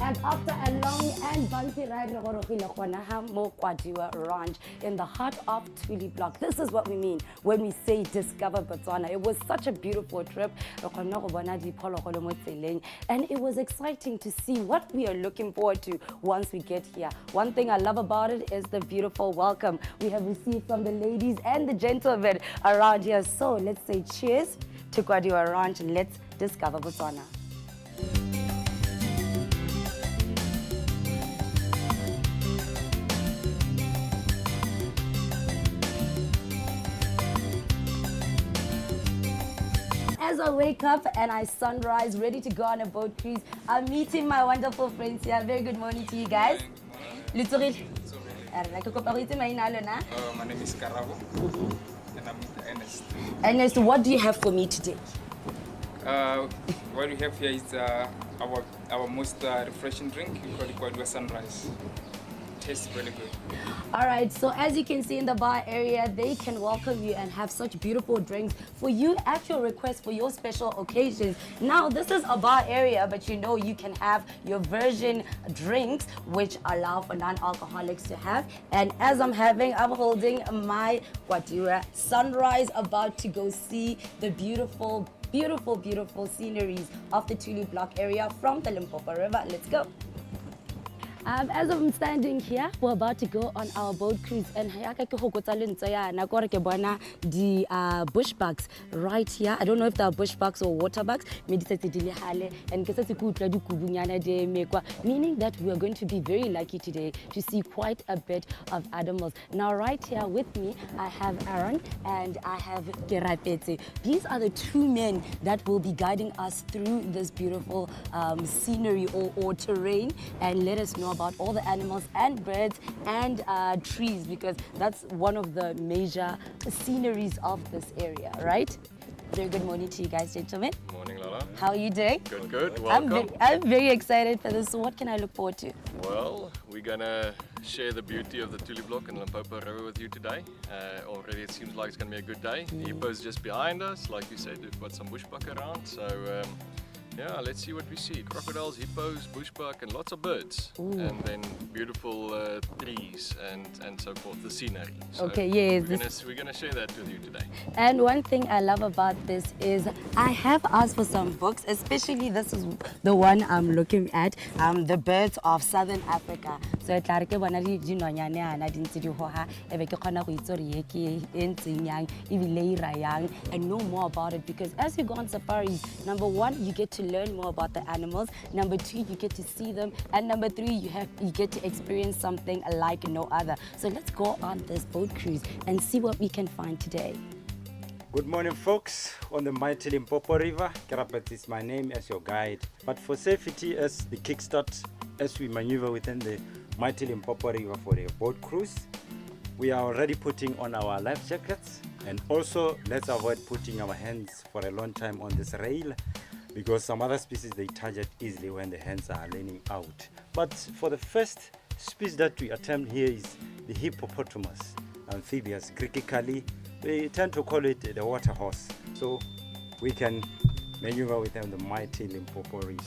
And after a long and bumpy ride, Ranch in the heart of Tuli Block. This is what we mean when we say discover Botswana. It was such a beautiful trip. And it was exciting to see what we are looking forward to once we get here. One thing I love about it is the beautiful welcome we have received from the ladies and the gentlemen around here. So let's say cheers to Kwadiwa Ranch. Let's discover Botswana. As I wake up and I sunrise, ready to go on a boat cruise, I'm meeting my wonderful friends here. Very good morning to you guys. Lutzuril. My name is Karabo, and I'm with Ernest. Ernest, what do you have for me today? What we have here is our most refreshing drink. We call it Kwadiwa Sunrise. Tastes really good. All right, so as you can see in the bar area, they can welcome you and have such beautiful drinks for you at your request for your special occasions. Now, this is a bar area, but you know you can have your version drinks, which allow for non-alcoholics to have. And as I'm holding my Kwadiwa Sunrise, about to go see the beautiful sceneries of the Tuli Block area from the Limpopo River. Let's go. As I'm standing here, we're about to go on our boat cruise, and the bush bugs right here. I don't know if they are bush bugs or water bugs, meaning that we are going to be very lucky today to see quite a bit of animals. Now, right here with me, I have Aaron and I have Kerapete. These are the two men that will be guiding us through this beautiful scenery or terrain, and let us know about all the animals and birds and trees, because that's one of the major sceneries of this area, right? Very good morning to you guys, gentlemen. Morning, Lala. How are you doing? Good. Welcome. I'm very excited for this. So what can I look forward to? Well, we're gonna share the beauty of the Tuli Block and Limpopo River with you today. Already it seems like it's gonna be a good day. Hippo's just behind us. Like you said, we've got some bushbuck around. So yeah, let's see what we see. Crocodiles, hippos, bushbuck, and lots of birds. Ooh. And then beautiful trees and so forth, the scenery. So okay, yes. We're gonna share that with you today. And one thing I love about this is I have asked for some books, especially this is the one I'm looking at, The Birds of Southern Africa. So and know more about it, because as you go on safaris, number one, you get to learn more about the animals. Number two, you get to see them. And number three, you get to experience something like no other. So let's go on this boat cruise and see what we can find today. Good morning, folks, on the mighty Limpopo River. Kerapet is my name as your guide. But for safety as the kickstart, as we maneuver within the mighty Limpopo River for the boat cruise, we are already putting on our life jackets, and also let's avoid putting our hands for a long time on this rail, because some other species they target easily when the hands are leaning out. But for the first species that we attempt here is the hippopotamus amphibious. Critically, we tend to call it the water horse. So we can maneuver with them the mighty Limpopo River.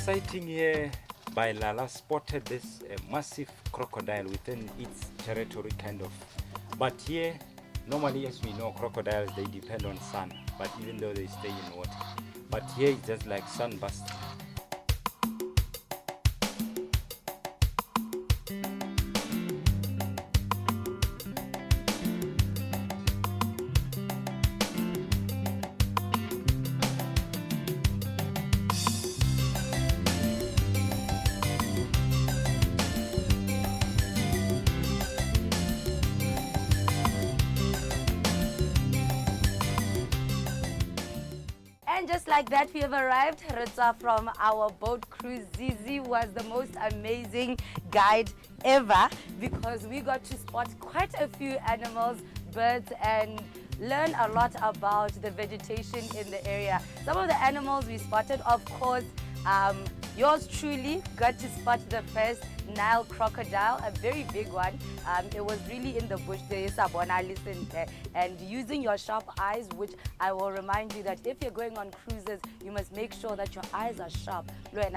Sighting here by Lala spotted this massive crocodile within its territory kind of. But here, normally as we know, crocodiles, they depend on sun, but even though they stay in water. But here it's just like sunburst. And just like that, we have arrived. Ritza from our boat cruise. Zizi was the most amazing guide ever because we got to spot quite a few animals, birds, and learn a lot about the vegetation in the area. Some of the animals we spotted, of course, yours truly got to spot the first Nile crocodile, a very big one. It was really in the bush there, and using your sharp eyes, which I will remind you that if you're going on cruises, you must make sure that your eyes are sharp,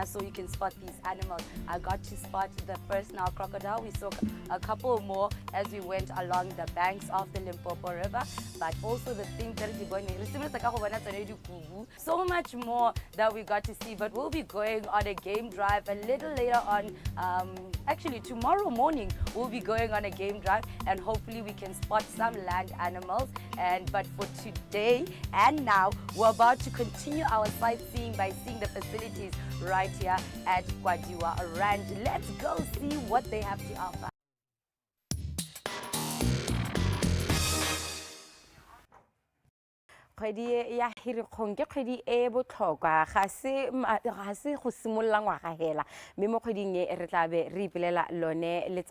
so you can spot these animals. I got to spot the first Nile crocodile. We saw a couple more as we went along the banks of the Limpopo River, but also the things that so much more that we got to see. But we'll be going on a game drive a little later on. Actually, tomorrow morning we'll be going on a game drive, and hopefully we can spot some land animals. But for today and now, we're about to continue our sightseeing by seeing the facilities right here at Kwadiwa Ranch. Let's go see what they have to offer. Kgwedi ya Firikgong ke kgwedi e botlhokwa ga se go simolola ngwaga hela mme mo kgweding e re tla be re ipelela lone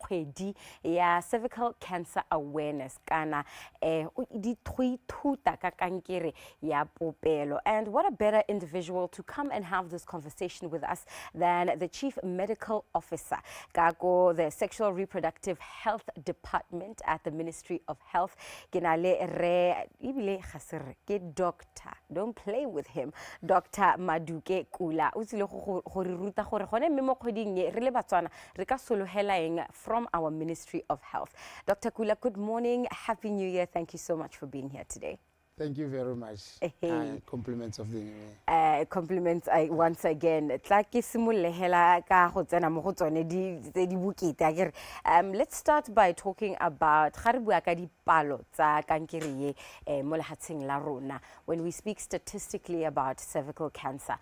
kgwedi ya Cervical Cancer Awareness kana di ithuta ka kankere ya popelo. And what a better individual to come and have this conversation with us than the Chief Medical Officer kako the Sexual Reproductive Health Department at the Ministry of Health. Kenale re ibile ke doctor, don't play with him, Dr. Maduke Kula. O tsile go re ruta gore gone mme mo kgweding e re le Batswana re ka solohela eng from our Ministry of Health. Dr. Kula, good morning, happy new year. Thank you so much for being here today. Thank you very much. Compliments of the compliments once again. Let's start by talking about when we speak statistically about cervical cancer.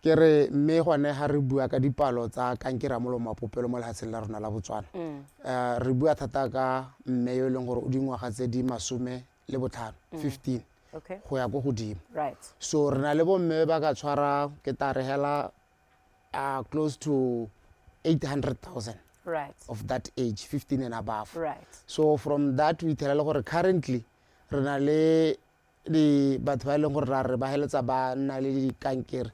Kere me gone ha re bua ka dipalo tsa kankere mo mapopelo mo lehatsheng la rona la Botswana re bua thata ka mme yo leng gore o dingwaga tse di 15 go ya go godimo. Right. So re na le bo mme ba ka tshwara ke tare hela close to 800,000 right of that age, 15 and above. Right. So from that we tell gore currently re na le di batho ba leng gore re ba heletsa ba nna le di kankere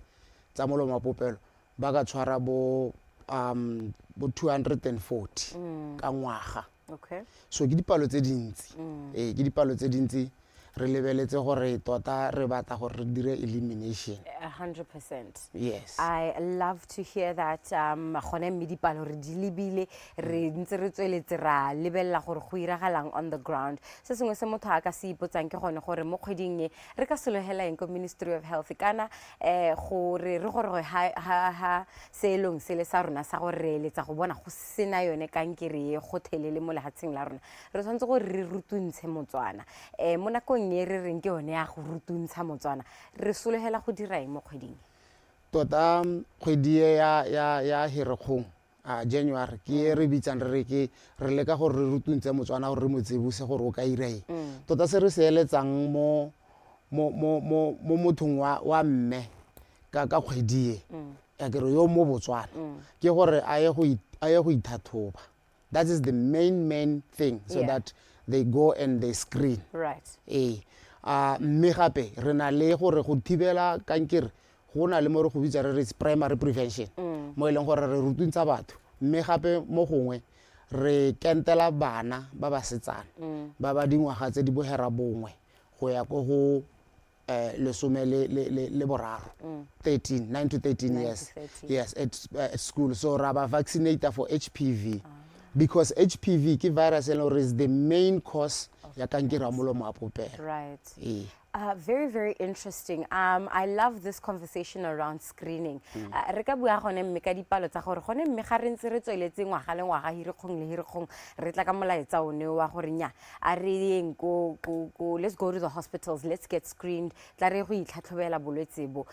tsa mo mapopelo ba ka tshwara bo 240 ka ngwaga. Okay. So ke dipalo tse dintsi ke dipalo tse dintsi re lebeletse gore tota re batla gore re dire elimination. 100%. Yes. I love to hear that. Gone mme dipalo re di lebile re ntse re tsweletse ra lebella gore go iragalang on the ground. Se sengwe se motho a ka se ipotsang ke gone gore mo kgweding e re ka sologela eng ko Ministry of Health kana gore re gore ha selong se le sa rona sa gore re letsa go bona go sena yone kankere e gothelele mo lehatsheng la rona. Re tshwantse gore re rutuntshe Motswana. Mo nakong e re reng ke yone ya go rutuntsha Motswana. Re sologela go dira eng mo kgweding? Tota kgwedi ya Herekgong January ke re bitsang re ke re leka gore re rutuntse Motswana gore re mo tsebuse gore o ka ira eng. Tota se re se eletsang mo mothong wa mme ka kgwedi e ya ke re yo mo Botswana ke gore a ye go ithathoba. That is the main thing, so that they go and they screen. Right. Mme gape re na le gore go thibela kankere go na le mo re go bitsa re primary prevention mo e leng gore re rutuntsa batho, mme gape mo gongwe re kentela bana ba ba setsana ba ba dingwaga tse di bogera bongwe go ya go go lesome le boraro 13 9 to 13 years. Yes, at school. So ra ba vaccinate for HPV because HPV ke virus is the main cause ya kankere ya molomo a popelo. Right. Very, very interesting. I love this conversation around screening. Re ka bua gone mme ka dipalo tsa gore gone mme ga re ntse re tsweletse ngwaga le ngwaga Herekgong le Herekgong re tla ka molaetsa one wa gore nya a re yeng go let's go to the hospitals, let's get screened, tla re go itlhatlhobela bolwetse bo.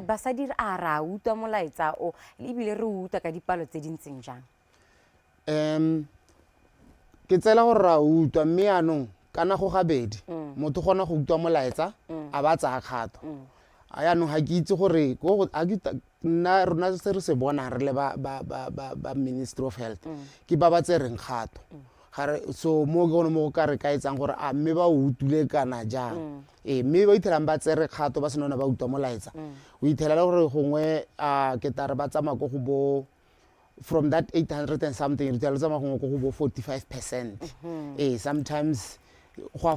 Basadi a ra utwa molaetsa o le bile re utwa ka dipalo tse dintseng jang? Ke tsela gore ra utwa mme anong kana go gabedi motho gona go utwa molaetsa a ba tsa kgato a no ha ke itse gore go a nna rona se re se bona re le ba Ministry of Health ke ba ba tsereng kgato gare so mo go mo ka re ka etsang gore a mme ba utule kana jang mme ba ithela ba tsere kgato ba senona ba utwa molaetsa o ithela gore gongwe ke tare ba tsama go bo from that 800 and something re tsama go bo 45%. Sometimes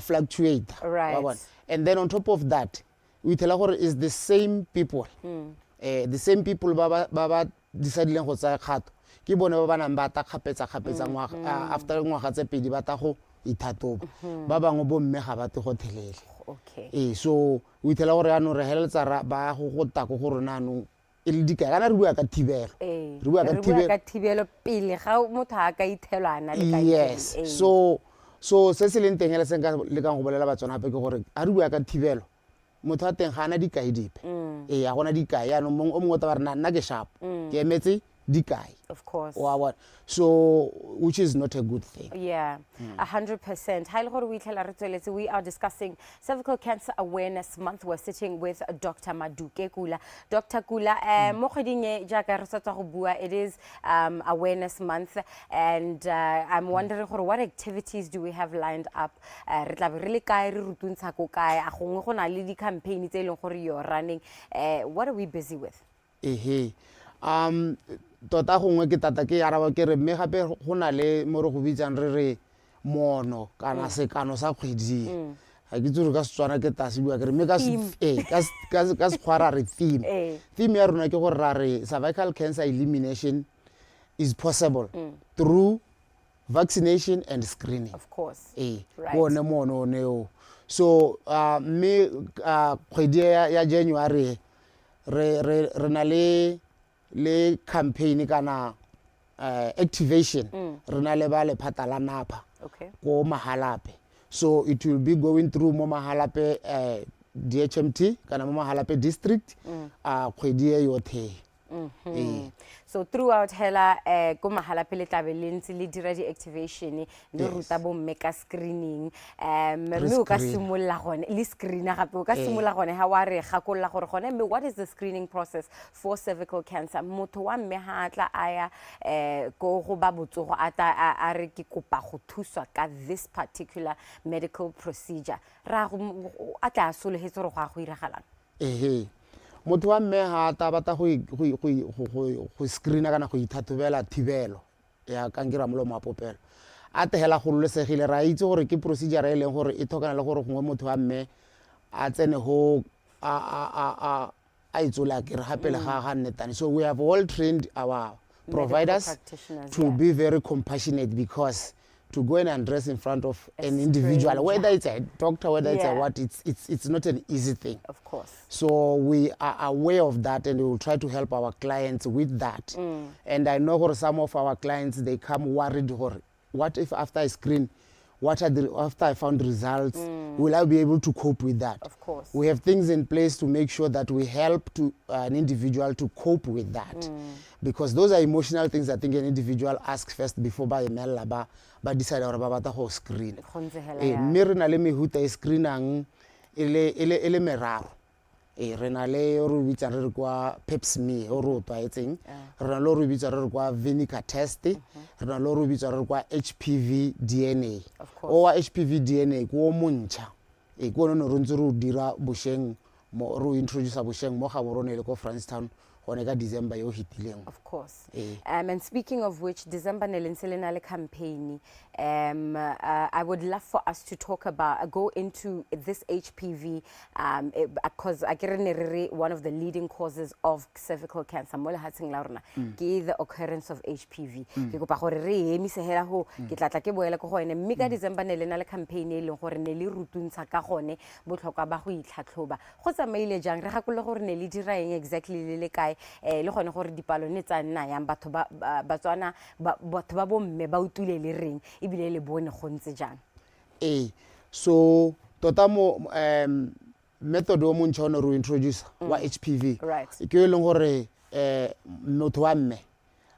fluctuate, right? And then on top of that, we tell her is the same people, the same people. Baba decided go tsaya kgato ke bone ba bana ba ta khapetsa ngwaga after ngwaga tse pedi ba ta go ithatoba ba bangwe bo mme ga ba te go thelele. Okay. So we tell her ano re heletsa ba go ta go rona no il di ka kana re bua ka thibelo re bua ka thibelo pele ga motho a ka ithelwana le ka yes so se se leng teng le senga le ka go bolela batswana hape ke gore a re bua ka thibelo motho a teng ga ana dikai dipe a gona dikai ya no o mongwe ta ba rena nna ke sharp ke emetse dikai, of course, so which is not a good thing. 100%. We are discussing Cervical Cancer Awareness Month. We're sitting with Dr. Maduke Kula. Dr. Kula, it is Awareness Month, and I'm wondering what activities do we have lined up? Campaign you're running. What are we busy with? Tota gongwe ke tata ke araba ke re mme gape go na le mo re go bitsang re re mono kana sekano sa kgwedi ga ke tsore ka Setswana ke tase bua ke re mme ka sekgwara re theme ya rona ke gore ra re cervical cancer elimination is possible through vaccination and screening, of course. One mono neo. So mme kgwedi ya January re na le campaign kana activation rena le ba le phatala napa go Mahalape, so it will be going through mo Mahalape DHMT kana mo Mahalape district kgwedi e yotlhe. So throughout hela go Mahalape le tlabe le ntse le dira di activation le ruta bo meka screening mme o ka simolla gone le screena gape o ka simolla gone ha wa re gakolla gore gone mme what is the screening process for cervical cancer? Motho wa mme ha tla aya go go ba botsogo a re ke kopa go thuswa ka this particular medical procedure ra a tla sologetse re go a go iragalang. Motho wa mme ha ta bata go screena kana go ithathobela thibelo ya kankere molomo a popelo a tehela go lolesegile ra itse gore ke procedure e leng gore e thokana le gore gongwe motho wa mme a tsene ho a itsola ke re hape le ga nnetane. So we have all trained our providers practitioners, to be very compassionate, because to go and undress in front of an individual, whether it's a doctor, whether it's a what, it's not an easy thing. Of course. So we are aware of that, and we will try to help our clients with that. And I know for some of our clients, they come worried, what if after I screen, after I found results, will I be able to cope with that? Of course. We have things in place to make sure that we help an individual to cope with that. Because those are emotional things I think an individual asks first before ba emela ba decide gore ba batla go screen. Mme re na le mehuta e screenang ele meraro. Re na le o re bitsa re kwa pap smear o re o tlwaetseng, re na le o re bitsa re kwa vinegar test, re na le o re bitsa re kwa HPV DNA. O wa HPV DNA ko montšha e ko no re ntse re dira bosheng mo re introduce bosheng mo ga borone le ko Francetown gone ka December yo hitileng. Of course. And speaking of which, December nelenselenale campaign, I would love for us to go into this HPV, because one of the leading causes of cervical cancer, the occurrence of HPV. Mika December nelenale campaign e leng gore ne le rutuntsha ka gone botlhokwa ba go itlhatlhoba. Go tsamaile jang re gakole gore ne le dira eng exactly le kae le gone gore dipalo ne tsa nna yang batho ba Batswana batho ba bomme ba utule le reng ebile le bone go ntse jang. So tota mo method o montšha o re introduce wa HPV ke e leng gore motho wa mme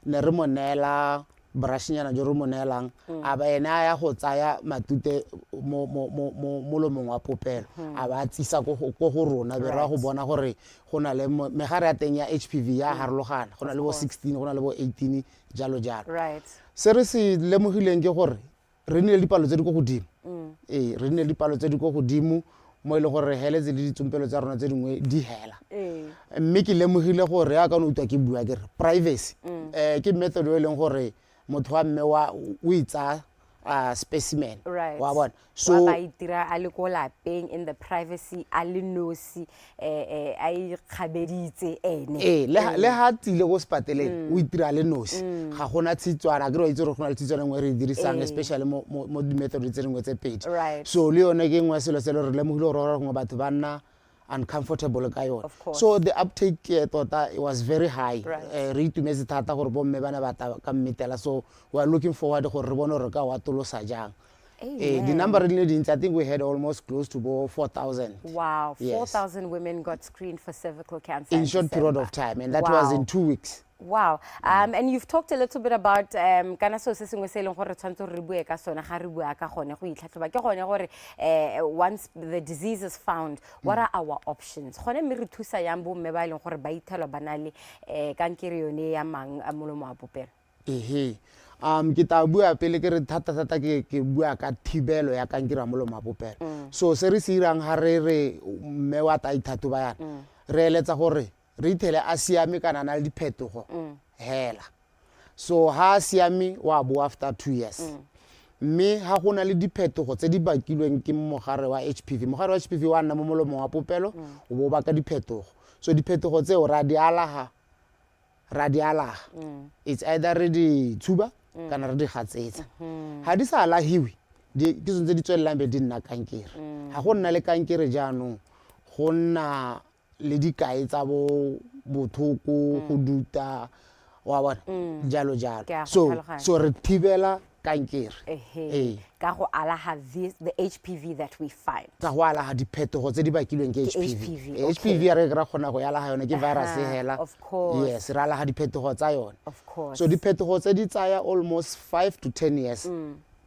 ne re mo neela brashnyana jo re mo neelang a ba ena ya go tsaya matute mo molomong wa popelo a ba tsisa go go rona be ra go bona gore go na le megare ya teng ya HPV ya harologana, go na le bo 16, go na le bo 18 jalo jalo. Se re se lemogileng ke gore re ne le dipalo tse di go godimo. Re ne le dipalo tse di go godimo mo ile gore heletse le ditsompelo tsa rona tse dingwe di hela. Mme ke lemogile gore ya ka no utwa ke bua ke privacy ke method e leng gore motho wa mme wa o itsa specimen wa bona, so ba itira a le ko lapeng in the privacy a le nosi a ikgabeditse ene le ha tile go spateleng o itira le nosi ga gona tshitswana ke re itse re gona le tshitswana ngwe re dirisang especially mo di method tse dingwe tse pedi. So le yone ke ngwe selo se le re lemogile gore go batho ba nna uncomfortable ka yona. So the uptake tota it was very high. Re itumetse thata gore bomme bana ba ta ka mmetela, so we are looking forward gore re bone gore ka wa tolosa jang. The number really, I think we had almost close to 4,000. Wow, 4,000 women got screened for cervical cancer in short period of time, and that was in 2 weeks. Wow. And you've talked a little bit about kana so se sengwe se leng gore tshwantse re bue ka sona ga re bua ka gone go itlhatlhoba ke gone gore once the disease is found, what are our options? Gone me re thusa yang bo mme ba ileng gore ba ithelo bana le kankere yone ya mang a molomo a popelo. Ke ta bua pele ke re thata ke bua ka thibelo ya kankere ya molomo a popelo. So se re se irang ha re mme wa ta ithatu ba yana re eletsa gore re ithele a siame kana na le diphetogo hela. So ha siame wa bo after 2 years. Mme ha gona le diphetogo tse di bakilweng ke mogare wa HPV. Mogare wa HPV wa nna mo molomong wa popelo o bo ba ka diphetogo. So diphetogo tse o ra di alaga. It's either re di tshuba kana re di gatsetsa. Ha di sa alahiwe ke tsontse di tswelelang be di nna kankere. Ha go nna le kankere jaanong go nna le dikai tsa bo bothoko go duta wa bona jalo so re thibela kankere ka go alaga the HPV that we find, ka go alaga diphetogo tse di bakilweng ke HPV. HPV re ra khona go alaga yone ke virus hela. Of course. Yes, ra alaga diphetogo tsa yone. Of course. So diphetogo tse di tsaya almost 5 to 10 years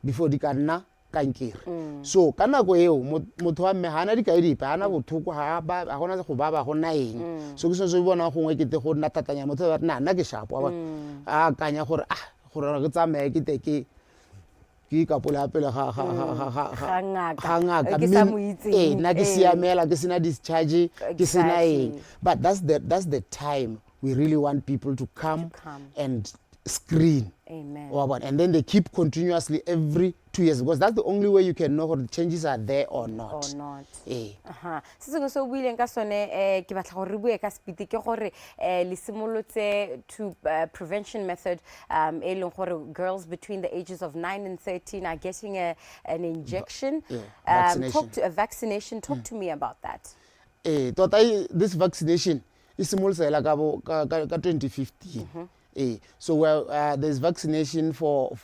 before di ka nna kankere. So ka nako eo motho wa mme hana di ka dipe hana bothoko ha gona go baba go nna eng. So ke se se bona gongwe ke te go nna tatanya motho ba nna ke shapo wa bona a kanya gore gore ke tsamaye ke te ke ka pola pele ga ke sa mo itseng na ke siamela ke sina discharge ke sina eng. But that's the time we really want people to come and screen. Amen. And then they keep continuously every 2 years, because that's the only way you can know whether the changes are there or not. Or not. Eh. Se sengwe se o buileng ka sone ke batla gore re bue ka speed ke gore le simolotse to prevention method e leng gore girls between the ages of 9 and 13 are getting an injection. Vaccination. Talk to me about that. This vaccination is simolotse ka 2015. So there's vaccination for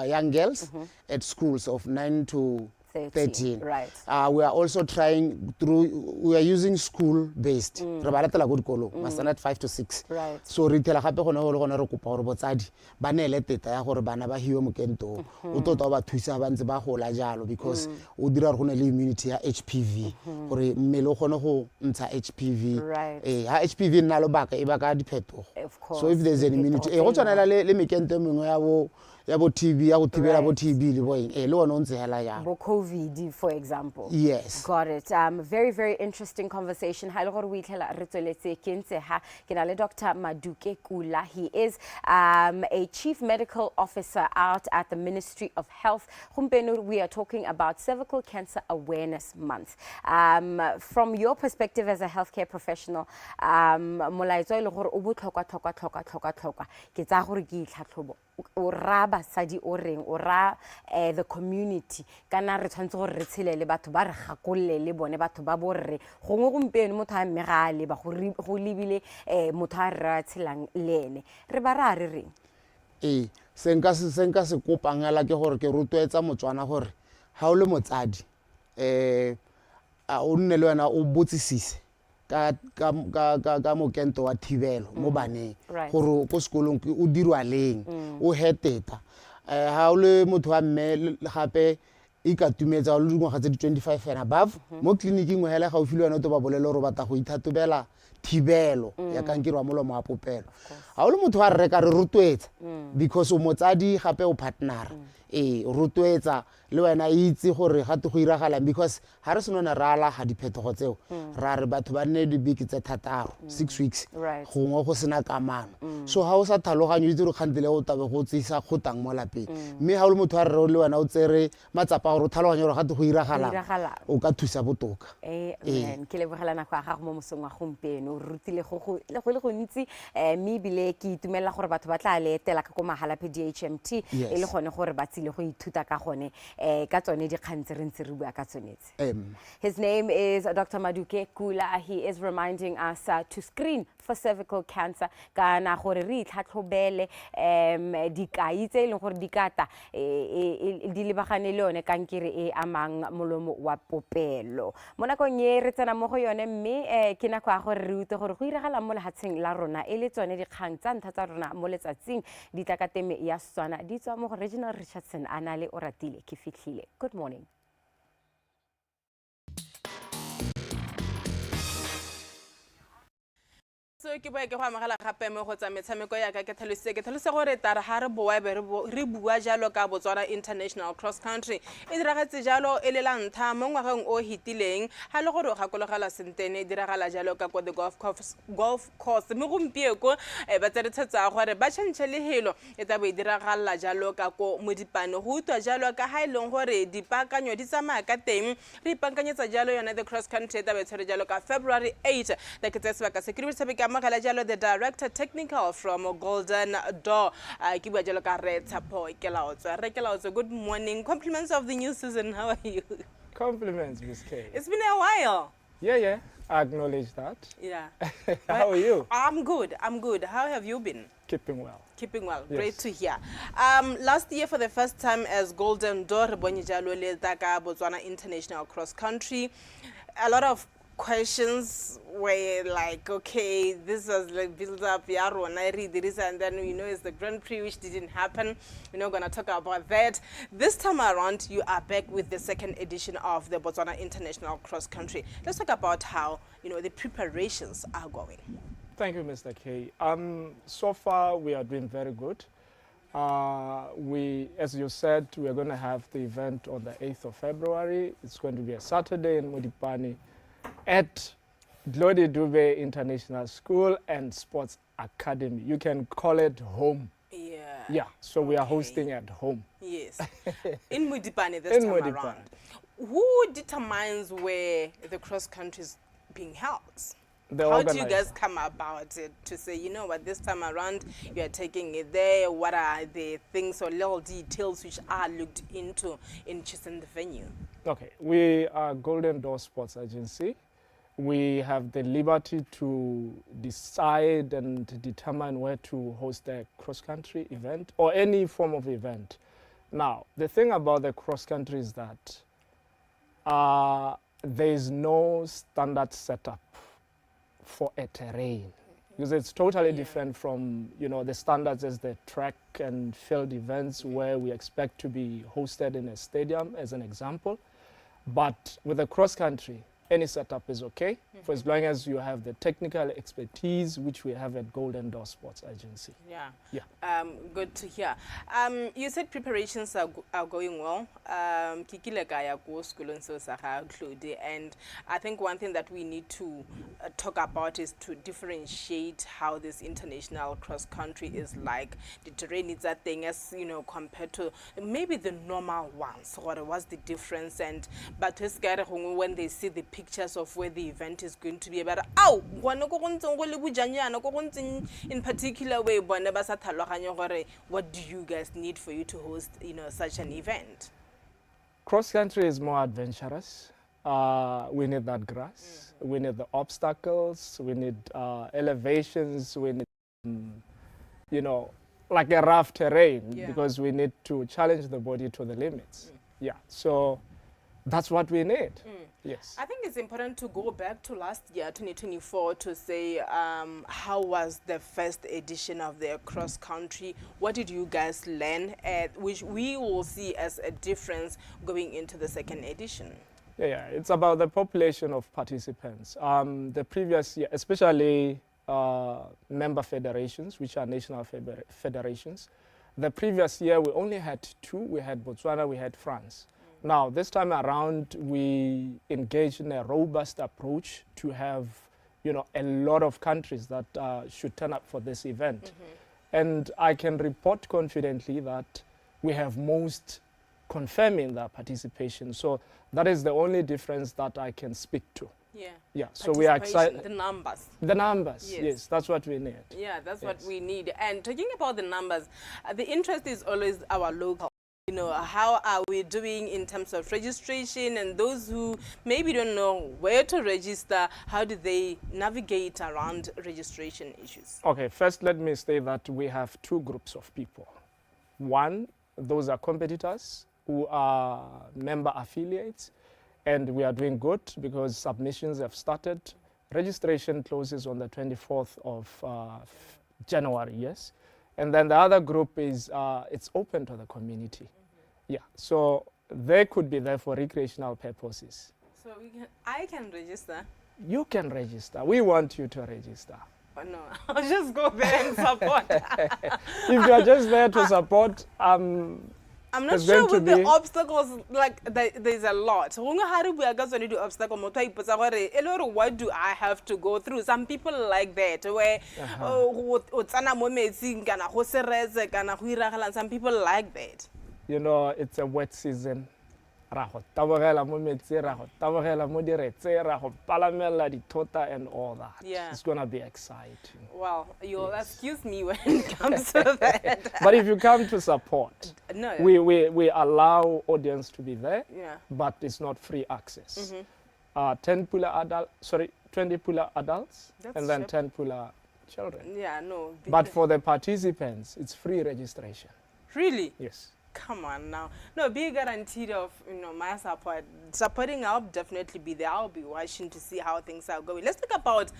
young girls at schools of 9 to 13. Right. We are also trying we are using school-based. Re ba latela go dikolo, standard 5 to 6. Right. So re tela gape gone re kopa gore botsadi ba neele teta ya gore bana ba hiwe mokento. O tota ba thusa ba ntse ba gola jalo, because o dira gore go ne le immunity ya HPV, gore mmele o gone go ntsha HPV. Right. Ha HPV nna lo baka e baka diphetogo. Of course. So if there's an immunity, go tshwana le mekento mengwe ya bo TB, ya go thibela bo TB le boeng le wona o ntse hela ya bo COVID, for example. Yes. Got it. Very, very interesting conversation. Ha ile gore we itlhela re tsweletse ke ntse ha ke na le Dr. Maduke Kula. He is a chief medical officer out at the Ministry of Health. Gompieno we are talking about Cervical Cancer Awareness Month. From your perspective as a healthcare professional, molaetso ile gore o botlhokwa ke tsa gore ke itlhatlhobo o ra basadi o reng o ra the community kana re tshwantse gore re tshele le batho ba re gakolle le bone batho ba borre gongwe gompieno motho a mmegale ba go lebile motho a re tshelang lene re ba ra re reng senka se kopangela ke gore ke rotloetsa motswana gore ha o le motsadi a o nne le wena o botsisise ka mokento wa thibelo mo baneng gore ko sekolong o dirwa leng o heteta ha o le motho wa mme gape e ka tumetsa o le dingwaga tse di 25 and above mo clinicing mo hele ga o filwe wena o to ba bolele gore batla go ithatobela thibelo ya kankere wa molomo wa popelo ha o le motho wa reka re rotloetsa because o motsadi gape o partner rotloetsa le wena itse gore ga te go iragalang, because ha re senona rala ga diphetogo tseo ra re batho ba nne di beke tse thataro 6 weeks gongwe go sena kamano. So ha o sa tlhaloganya itse re kgantile go tabe go tsisa khotang mo lapeng, mme ha o le motho a re le wena o tsere matsapa gore o tlhaloganya gore ga te go iragalang o ka thusa botoka. Amen. Ke lebogela nako ya gago mo mosong wa gompieno o rutile go le go ntsi mme bile ke itumela gore batho ba tla le etela ka go mahala pe DHMT e le gone gore ba tsile go ithuta ka gone ka tsone dikgang tse re ntse re bua ka tsonetse. His name is Dr. Maduke Kula. He is reminding us to screen for cervical cancer kana gore re itlhatlhobele dikai tse leng gore dikata di lebagane le yone kankere e amang molomo wa popelo. Mo nakong e re tsena mo go yone mme ke nako ya gore re utse gore go iragala mo lehatsheng la rona e le tsone dikgang tsa ntha tsa rona mo letsatsing di tla ka teme ya Setswana di tswa mo go Regional Richardson a na le Oratile ke fitlhile. Good morning. So ke boe ke go amagela gape mo go tsa metshameko ya ka ke tlhalose gore tara ha re boa be re bua jalo ka Botswana International Cross Country e diragetse jalo e le la ntha mo ngwageng o hitileng ha le gore ga kologela sentene diragala jalo ka go the golf course me gompieko ba tseretsetsa gore ba tshentse le helo e tla be diragala jalo ka go modipane go utwa jalo ka ha ileng gore dipakanyo di tsamaya ka teng re ipankanyetsa jalo yona the cross country ta be tshwere jalo ka February 8 the ke tseba ka security the director technical from Golden Door. Good morning. Compliments of the new season. How are you? Compliments, Miss K. It's been a while. Yeah. I acknowledge that. Yeah. How are you? I'm good. How have you been? Keeping well. Keeping well. Yes. Great to hear. Last year, for the first time as Golden Door, Botswana International Cross Country, a lot of questions were like, okay, this was like build up and I read this, and then it's the Grand Prix which didn't happen. We're not gonna talk about that. This time around, you are back with the second edition of the Botswana International Cross Country. Let's talk about how the preparations are going. Thank you, Mr. K. So far we are doing very good. As you said, we are going to have the event on the 8th of February. It's going to be a Saturday in Modipani at Dlodi Dube International School and Sports Academy. You can call it home. Yeah, so we are hosting at home. Yes. In Modipane this time Modipane. around. Who determines where the cross country is being held? How do you guys come about it to say, you know what, this time around you are taking it there? What are the things or little details which are looked into in choosing the venue? Okay, we are Golden Door Sports Agency. We have the liberty to decide and determine where to host a cross-country event or any form of event. Now, the thing about the cross-country is that there is no standard setup for a terrain, because it's totally different from, you know, the standards as the track and field events where we expect to be hosted in a stadium, as an example. But with the cross country, any setup is okay, for as long as you have the technical expertise, which we have at Golden Door Sports Agency. Yeah. Yeah. Good to hear. You said preparations are going well. And I think one thing that we need to talk about is to differentiate how this international cross country is like. The terrain is a thing, as you know, compared to maybe the normal ones. What was the difference? And but when they see the pictures of where the event is going to be, about in particular way, what do you guys need for you to host, you know, such an event? Cross country is more adventurous. We need that grass. We need the obstacles. We need elevations. We need, you know, like a rough terrain, because we need to challenge the body to the limits. Yeah, so that's what we need. Yes. I think it's important to go back to last year, 2024, to say how was the first edition of the cross country? What did you guys learn, which we will see as a difference going into the second edition? Yeah, it's about the population of participants. The previous year, especially member federations, which are national federations, the previous year we only had 2. We had Botswana, we had France. Now, this time around, we engaged in a robust approach to have, you know, a lot of countries that should turn up for this event. And I can report confidently that we have most confirming their participation. So that is the only difference that I can speak to. Yeah, so we are excited. The numbers. The numbers, yes, that's what we need. Yeah, that's what we need. And talking about the numbers, the interest is always our local. You know, how are we doing in terms of registration, and those who maybe don't know where to register, how do they navigate around registration issues? Okay, first let me say that we have 2 groups of people. One, those are competitors who are member affiliates, and we are doing good because submissions have started. Registration closes on the 24th of January, yes. And then the other group is, it's open to the community. Yeah, so they could be there for recreational purposes. So I can register? You can register. We want you to register. Oh, no, I'll just go there and support. If you are just there to support, I'm not sure with the obstacles, like there's a lot. What do I have to go through? Some people like that, where some people like that. You know, it's a wet season. And all that. Yeah. It's going to be exciting. Well, you'll excuse me when it comes to that. But if you come to support, no. we allow audience to be there, but it's not free access. 20 puller adults, and then 10 puller children. Yeah, no. But for the participants, it's free registration. Really? Yes. Come on now. No, be guaranteed of, you know, my support. Supporting, I'll definitely be there. I'll be watching to see how things are going. Let's talk about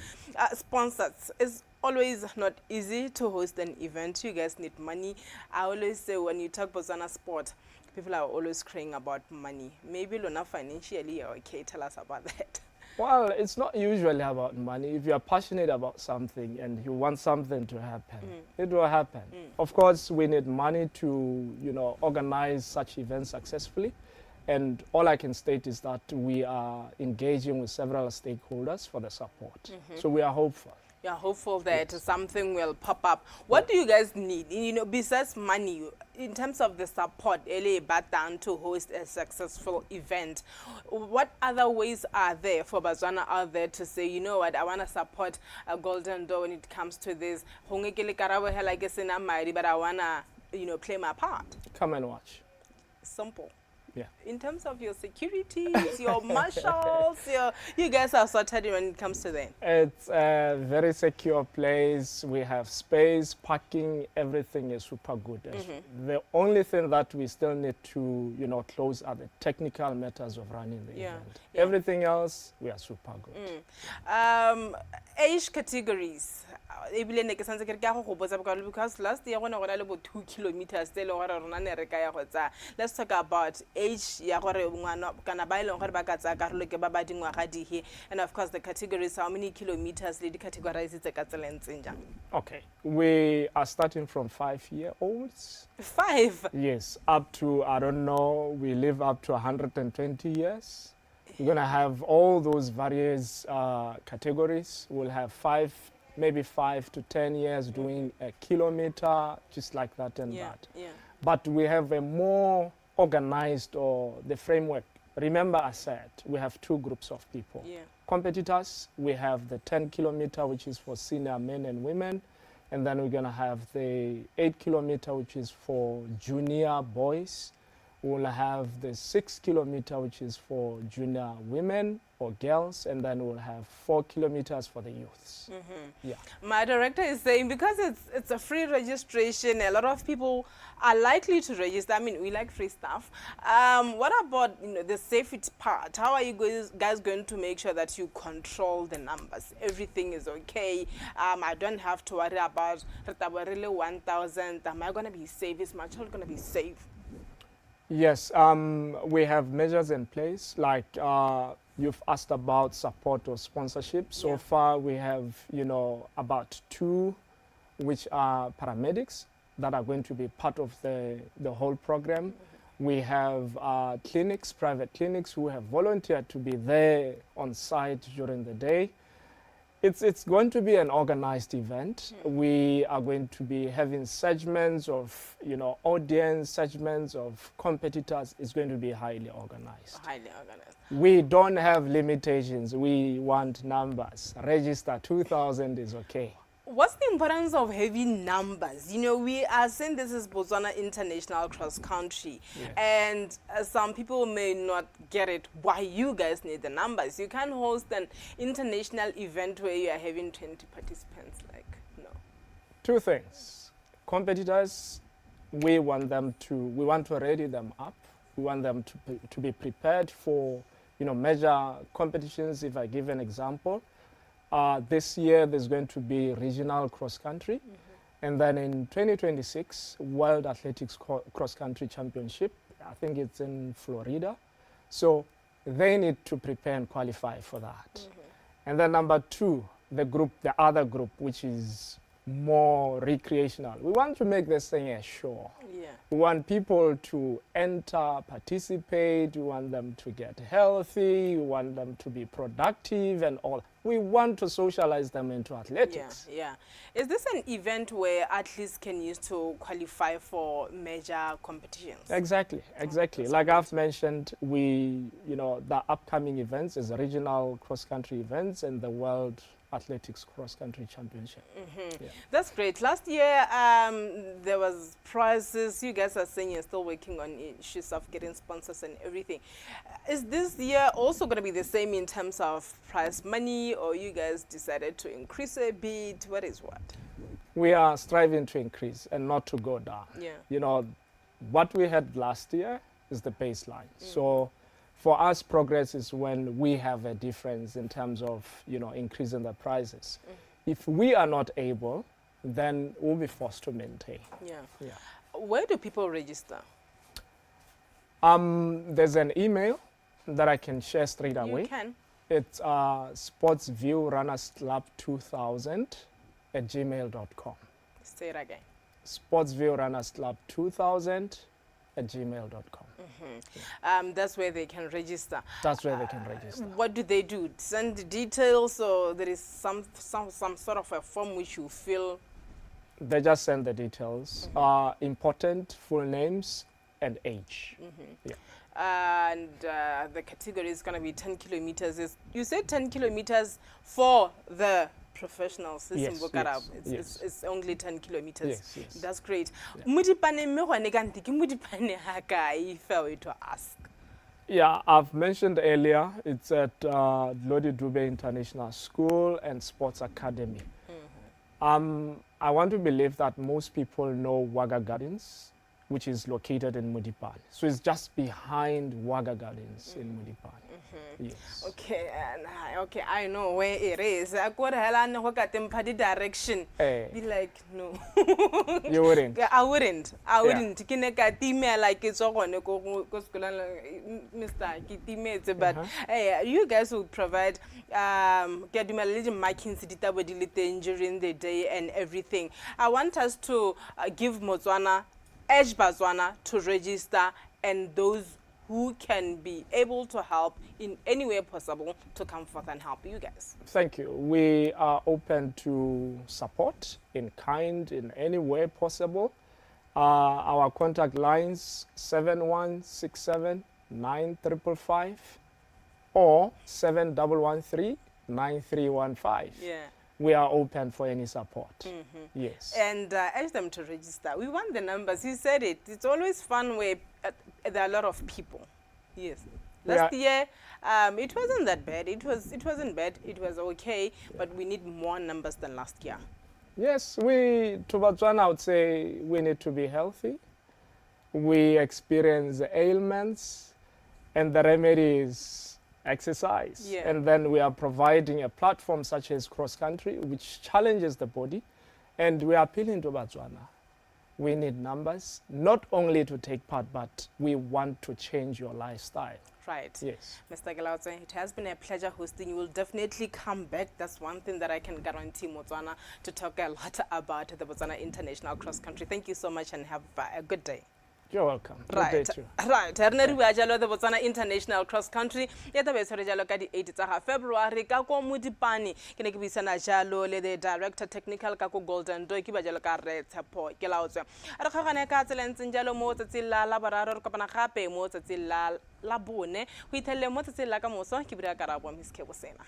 sponsors. It's always not easy to host an event. You guys need money. I always say when you talk Botswana sport, people are always crying about money. Maybe Lona financially, okay, tell us about that. Well, it's not usually about money. If you are passionate about something and you want something to happen, it will happen. Of course, we need money to, you know, organize such events successfully. And all I can state is that we are engaging with several stakeholders for the support. So we are hopeful. You're hopeful that something will pop up. What do you guys need? You know, besides money, in terms of the support, LA Batan to host a successful event, what other ways are there for Botswana out there to say, you know what, I want to support a Golden Door when it comes to this? But I want to, you know, play my part. Come and watch. Simple. Yeah. In terms of your securities, your marshals, you guys are sorted when it comes to that. It's a very secure place. We have space, parking, everything is super good. The only thing that we still need to, you know, close are the technical matters of running the event. Everything else, we are super good. Age categories. Because last year when I was about 2 kilometers, let's talk about age. And of course the categories, how many kilometers they categorize it. Okay, we are starting from 5-year-olds. 5? Yes, up to, I don't know, we live up to 120 years. We're going to have all those various categories. We'll have maybe 5 to 10 years doing a kilometer, just like that and that. But we have a more organized, or the framework. Remember I said, we have 2 groups of people. Competitors, we have the 10 kilometer, which is for senior men and women. And then we're going to have the 8 kilometer, which is for junior boys. We'll have the 6 kilometer, which is for junior women or girls, and then we'll have 4 kilometers for the youths. My director is saying, because it's a free registration, a lot of people are likely to register. I mean, we like free stuff. What about, you know, the safety part? How are you guys going to make sure that you control the numbers? Everything is okay. I don't have to worry about 1,000. Am I going to be safe? Is my child going to be safe? Yes, we have measures in place, like you've asked about support or sponsorship. So far we have, you know, about 2 which are paramedics that are going to be part of the whole program. We have clinics, private clinics, who have volunteered to be there on site during the day. It's going to be an organized event. We are going to be having segments of, you know, audience, segments of competitors. It's going to be highly organized. Highly organized. We don't have limitations. We want numbers. Register 2,000 is okay. What's the importance of having numbers? You know, we are saying this is Botswana International Cross Country, and some people may not get it why you guys need the numbers. You can't host an international event where you are having 20 participants. Like, no. 2 things. Competitors, we want to ready them up. We want them to be prepared for, you know, major competitions. If I give an example, this year there's going to be regional cross country, and then in 2026 World Athletics Cross Country Championship. I think it's in Florida, so they need to prepare and qualify for that. And then number 2, the other group, which is more recreational. We want to make this thing a show. We want people to enter, participate. We want them to get healthy. We want them to be productive and all. We want to socialize them into athletics. Is this an event where athletes can use to qualify for major competitions? Exactly. Like I've mentioned, you know, the upcoming events is regional cross-country events and the World Athletics Cross Country Championship. That's great. Last year there was prizes. You guys are saying you're still working on issues of getting sponsors and everything. Is this year also going to be the same in terms of prize money, or you guys decided to increase a bit? What is what? We are striving to increase and not to go down. You know, what we had last year is the baseline. So for us, progress is when we have a difference in terms of, you know, increasing the prices. If we are not able, then we'll be forced to maintain. Where do people register? There's an email that I can share straight away. You can. It's sportsviewrunnersclub2000@gmail.com. Say it again. sportsviewrunnersclub2000@gmail.com. That's where they can register. That's where they can register. What do they do? Send the details, or there is some sort of a form which you fill? They just send the details, important, full names, and age. Yeah. And the category is going to be 10 kilometers. You said 10 kilometers for the professionals. Yes, it's only 10 kilometers. Yes, yes. That's great. Mudipane me wane kanti ke mudipane ha kae if I were to ask? Yeah, I've mentioned earlier, it's at Lodi Dube International School and Sports Academy. I want to believe that most people know Waga Gardens, which is located in Mudipane. So it's just behind Waga Gardens in Mudipane. Yes. Okay, okay, I know where it is. I could look at them the direction. Be like, no. You wouldn't? I wouldn't. I wouldn't. Kineka email like it's all on Mr. But you guys will provide get my little markings during the day and everything. I want us to give Botswana, urge Botswana to register, and those who can be able to help in any way possible to come forth and help you guys. Thank you. We are open to support in kind, in any way possible. Our contact lines 7167 9555 or 7113 9315. Yeah. We are open for any support. Yes. And urge them to register. We want the numbers. You said it. It's always fun where there are a lot of people. Yes. Last year, it wasn't that bad. It wasn't bad. It was okay. But we need more numbers than last year. Yes, to Botswana, I would say we need to be healthy. We experience ailments, and the remedy is exercise. Yeah. And then we are providing a platform such as cross country, which challenges the body, and we are appealing to Botswana. We need numbers, not only to take part, but we want to change your lifestyle. Right. Yes. Mr. Galautse, it has been a pleasure hosting. You will definitely come back. That's one thing that I can guarantee Botswana, to talk a lot about the Botswana International Cross Country. Thank you so much and have a good day. You're welcome. Right. Good day too. Right. Erne re jalo the Botswana International Cross Country. Ya ta besore jalo ka di 8 tsa February ka ko Mudipane. Ke ne ke bisana jalo le the director technical ka ko Golden Door ke ba jalo ka re tshepo ke laotswe. Re khagane ka tselentseng jalo mo tsetsi la bararo re kopana gape mo tsetsi la bone. Go ithelle mo tsetsi la ka moso ke bira karabo Miskebo sena.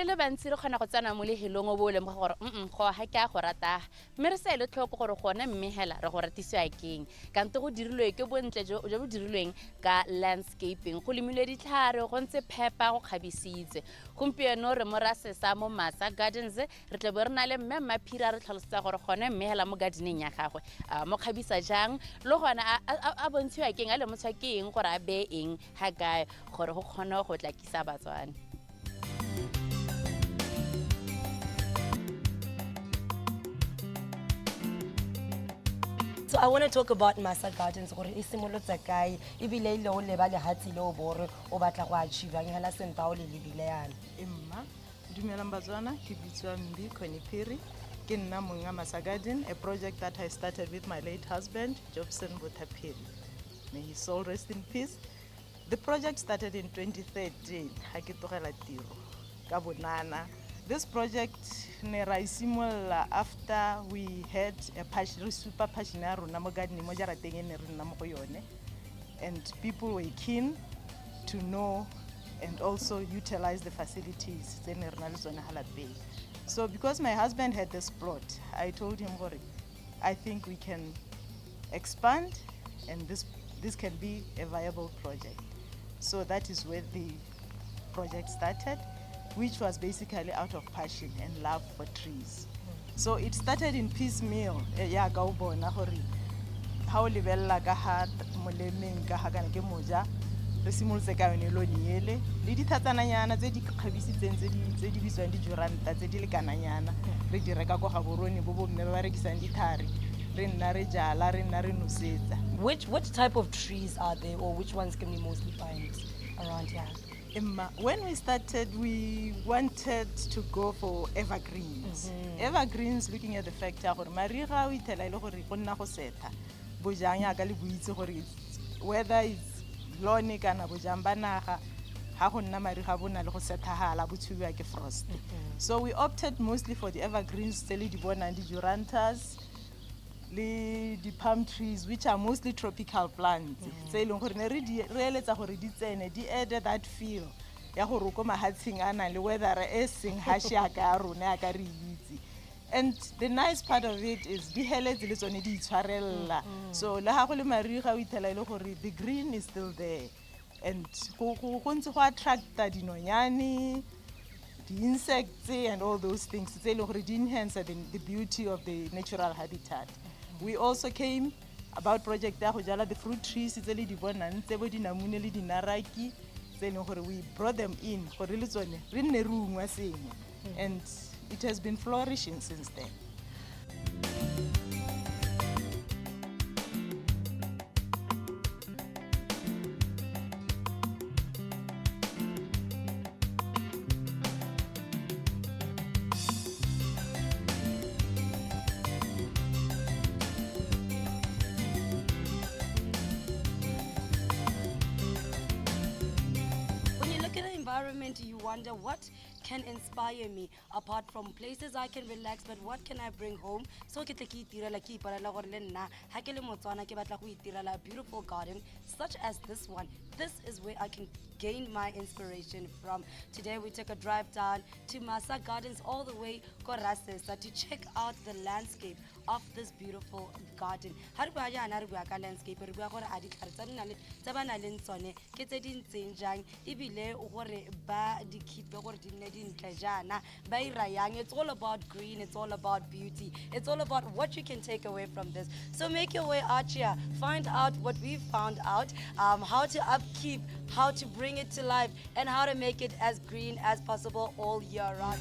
re le bantsi re kgona go tsena mo lehelong o bo le mo gore go ha ke a go rata mme re sa ile tlhoko gore gone mme hela re go ratiswa keng kante go dirilwe ke bontle jo bo dirilweng ka landscaping go lemilwe ditlhare go ntse phepa go khabisitse gompieno re mo rasesa mo Masa Gardens re tle bo re na le mme Maphira re tlhalositsa gore gone mme hela mo gardeneng ya gagwe mo khabisa jang le gona a bontshiwa keng a le motswa ke eng gore a be eng ha gae gore go kgona go tlakisa Batswana. So I want to talk about Masa Gardens gore e simolotse kae e bile ile o leba le hatsi le o bore o batla go achieve ang hela sempa o le lebile yana emma dumela Batswana ke bitswa Mbi Konipiri ke nna monga Masa Garden, a project that I started with my late husband Jobson Bothapiri, may his soul rest in peace. The project started in 2013 ha ke tlogela tiro ka bonana. This project ne ra isimolla after we had a super passionate rona mo gardening mo jarateng e ne re nna mo go yone, and people were keen to know and also utilize the facilities tse ne re na le tsone ha lapeng. So because my husband had this plot, I told him gore I think we can expand and this can be a viable project. So that is where the project started, which was basically out of passion and love for trees. So it started in piecemeal. Ya ga o bona gore ha o lebella ka ha molemeng ka ha kana ke moja re simolotse ka yone lo niele le dithatsananyana tse di kgabisitseng tse di bitswang di juranta tse di le kananyana re di reka go ga borone bo mme ba rekisang dithare re nna re jala re nna re nosetsa. Which type of trees are there, or which ones can we mostly find around here? When we started, we wanted to go for evergreens. Evergreens, looking at the fact that mariga o itela ile gore go nna go setha bojang ya ka le buitse gore whether it's lawn kana bojang ba naga ha go nna mariga bona le go sethahala bo tshubiwa ke frost. So we opted mostly for the evergreens, tse le di bonang di durantas, the palm trees, which are mostly tropical plants. Tse leng gore ne re eletsa gore di tsene di add that feel ya go roko mahatsing ana le weather e seng hasha ka rona ka re itse. And the nice part of it is di heletse le tsone di itshwarella. So le ha go le mariga o itela ile gore the green is still there, and go ntse go attracta dinonyane, the insects and all those things. Tse le gore di enhance the beauty of the natural habitat. We also came about project ya go jala the fruit trees tse le di bonang tse bo dinamune le dinaraki tse leng gore we brought them in gore le tsone re nne re ungwa sengwe, and it has been flourishing since then. You wonder what can inspire me apart from places I can relax, but what can I bring home? So ke tle ke itirela ke ipalela gore le nna ha ke le Motswana ke batla go itirela a beautiful garden such as this one. This is where I can gain my inspiration from. Today we took a drive down to Masa Gardens all the way Korasesa to check out the landscape of this beautiful garden. Ha re bua yana re bua ka landscape re bua gore a ditlhare tsa nna le tsa bana le tsone ke tse di ntseng jang ebile gore ba di keep gore di nne di ntle jana ba ira yang. It's all about green, it's all about beauty, it's all about what you can take away from this. So make your way out here, find out what we found out, how to upkeep, how to bring it to life, and how to make it as green as possible all year round.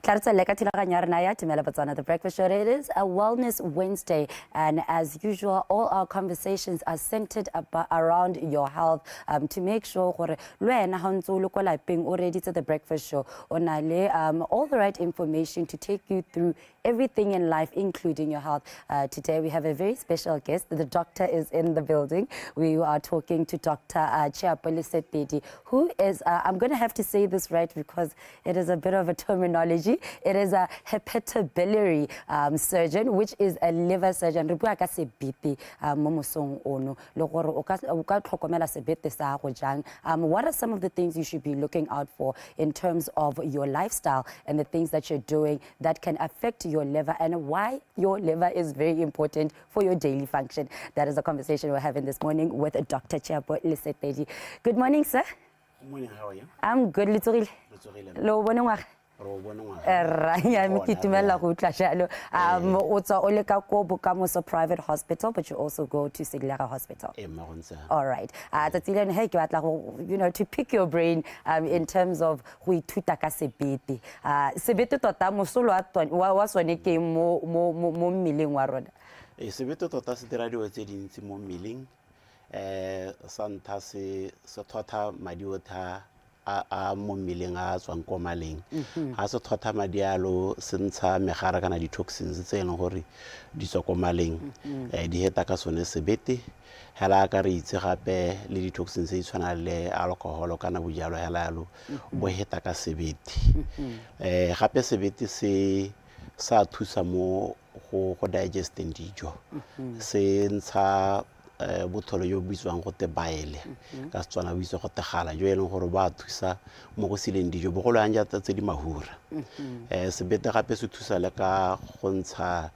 DUMELA BOTSWANA, the breakfast show. It is a Wellness Wednesday, and as usual, all our conversations are centered around your health to make sure already to the breakfast show all the right information to take you through everything in life, including your health. Today we have a very special guest. The doctor is in the building. We are talking to Dr. Chiapoli, who is, I'm going to have to say this right because it is a bit of a terminology. It is a hepatobiliary surgeon, which is a liver surgeon. What are some of the things you should be looking out for in terms of your lifestyle and the things that you're doing that can affect your liver, and why your liver is very important for your daily function? That is a conversation we're having this morning with Dr. Chiapoli. Good morning, sir. Good morning, how are you? I'm good. Private hospital, but you also go to Cervical Hospital. All right. You know, to pick your brain in terms of hui tutaka sebete. Sebete tota mosolo wa sone ke mo mmeleng wa rona. Sebete tota se dira dilo tse dintsi mo mmeleng. Santa se thotha madi otha a mo mmeleng a tswang ko maleng. Ha se thotha madi alo se ntsha megara kana di toxins tse eng gore di tswa ko maleng. Di heta ka sone sebete. Hela ka re itse gape le di toxins tse tshwana le alcohol kana bojalo hela yalo bo heta ka sebete. Gape sebete se sa thusa mo go digesting dijo. Se ntsha botholo yo bitswang go te baele ka Setswana bo itse go te gala jo eleng gore ba thusa mo go sileng dijo bogolo anja tse di mahura. Sebete gape se thusa le ka go ntsha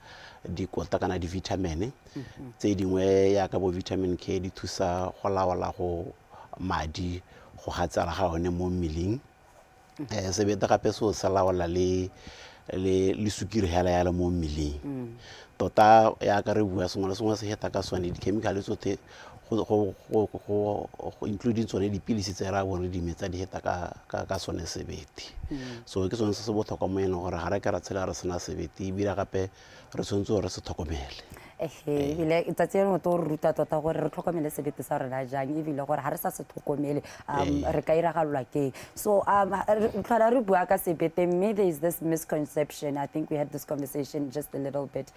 dikota kana di vitamin tse dingwe ya ka bo vitamin K di thusa go laola go madi go gatsala ga one mo mmeleng. Sebete gape se o sa laola le sukiri hela ya mo mmeleng. Tota ya ka re bua sengwe le sengwe se heta ka sone di chemical tsotlhe including tsone dipilisi tse ra bone di metsa di heta ka sone sebete so ke sone se se botlhokwa mo ene gore ga re ka ra tshela re sena sebete ebile gape re tshwanetse gore re se tlhokomele ebile tsatsi le motho o re ruta tota gore re tlhokomele sebete sa rena jang ebile gore ga re sa se tlhokomele re ka iragalolwa keng so tlhola re bua ka sebete mme there is this misconception. I think we had this conversation just a little bit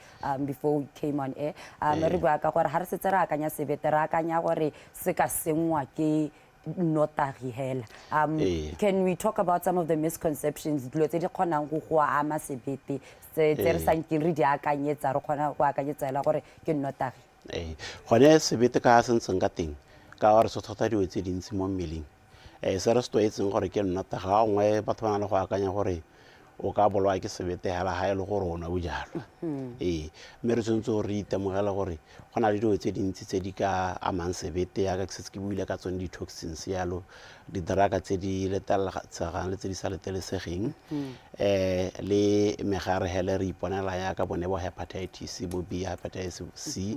before we came on air re bua ka gore ga re setse re akanya sebete re akanya gore se ka sengwa ke notagi hela can we talk about some of the misconceptions dilo tse di kgonang go ama sebete tse re sankeng re di akanyetsa re kgona go akanyetsa hela gore ke notagi gone sebete ka sentseng ka teng ka gore se thota dilo tse dintsi mo mmeleng se re se tlwaetseng gore ke notagi ga ngwe batho ba na le go akanya gore o ka bolwa ke sebete hela ga e le gore o nwa bojalo mme re tshwanetse gore re itemogela gore go na le dilo tse dintsi tse di ka amang sebete yaka ke setse ke buile ka tsone di-toxins yalo didraga tse di leteletsegang le tse di sa letelesegeng le megare hele re iponela yaka bone bo hepatitis bo B hepatitis C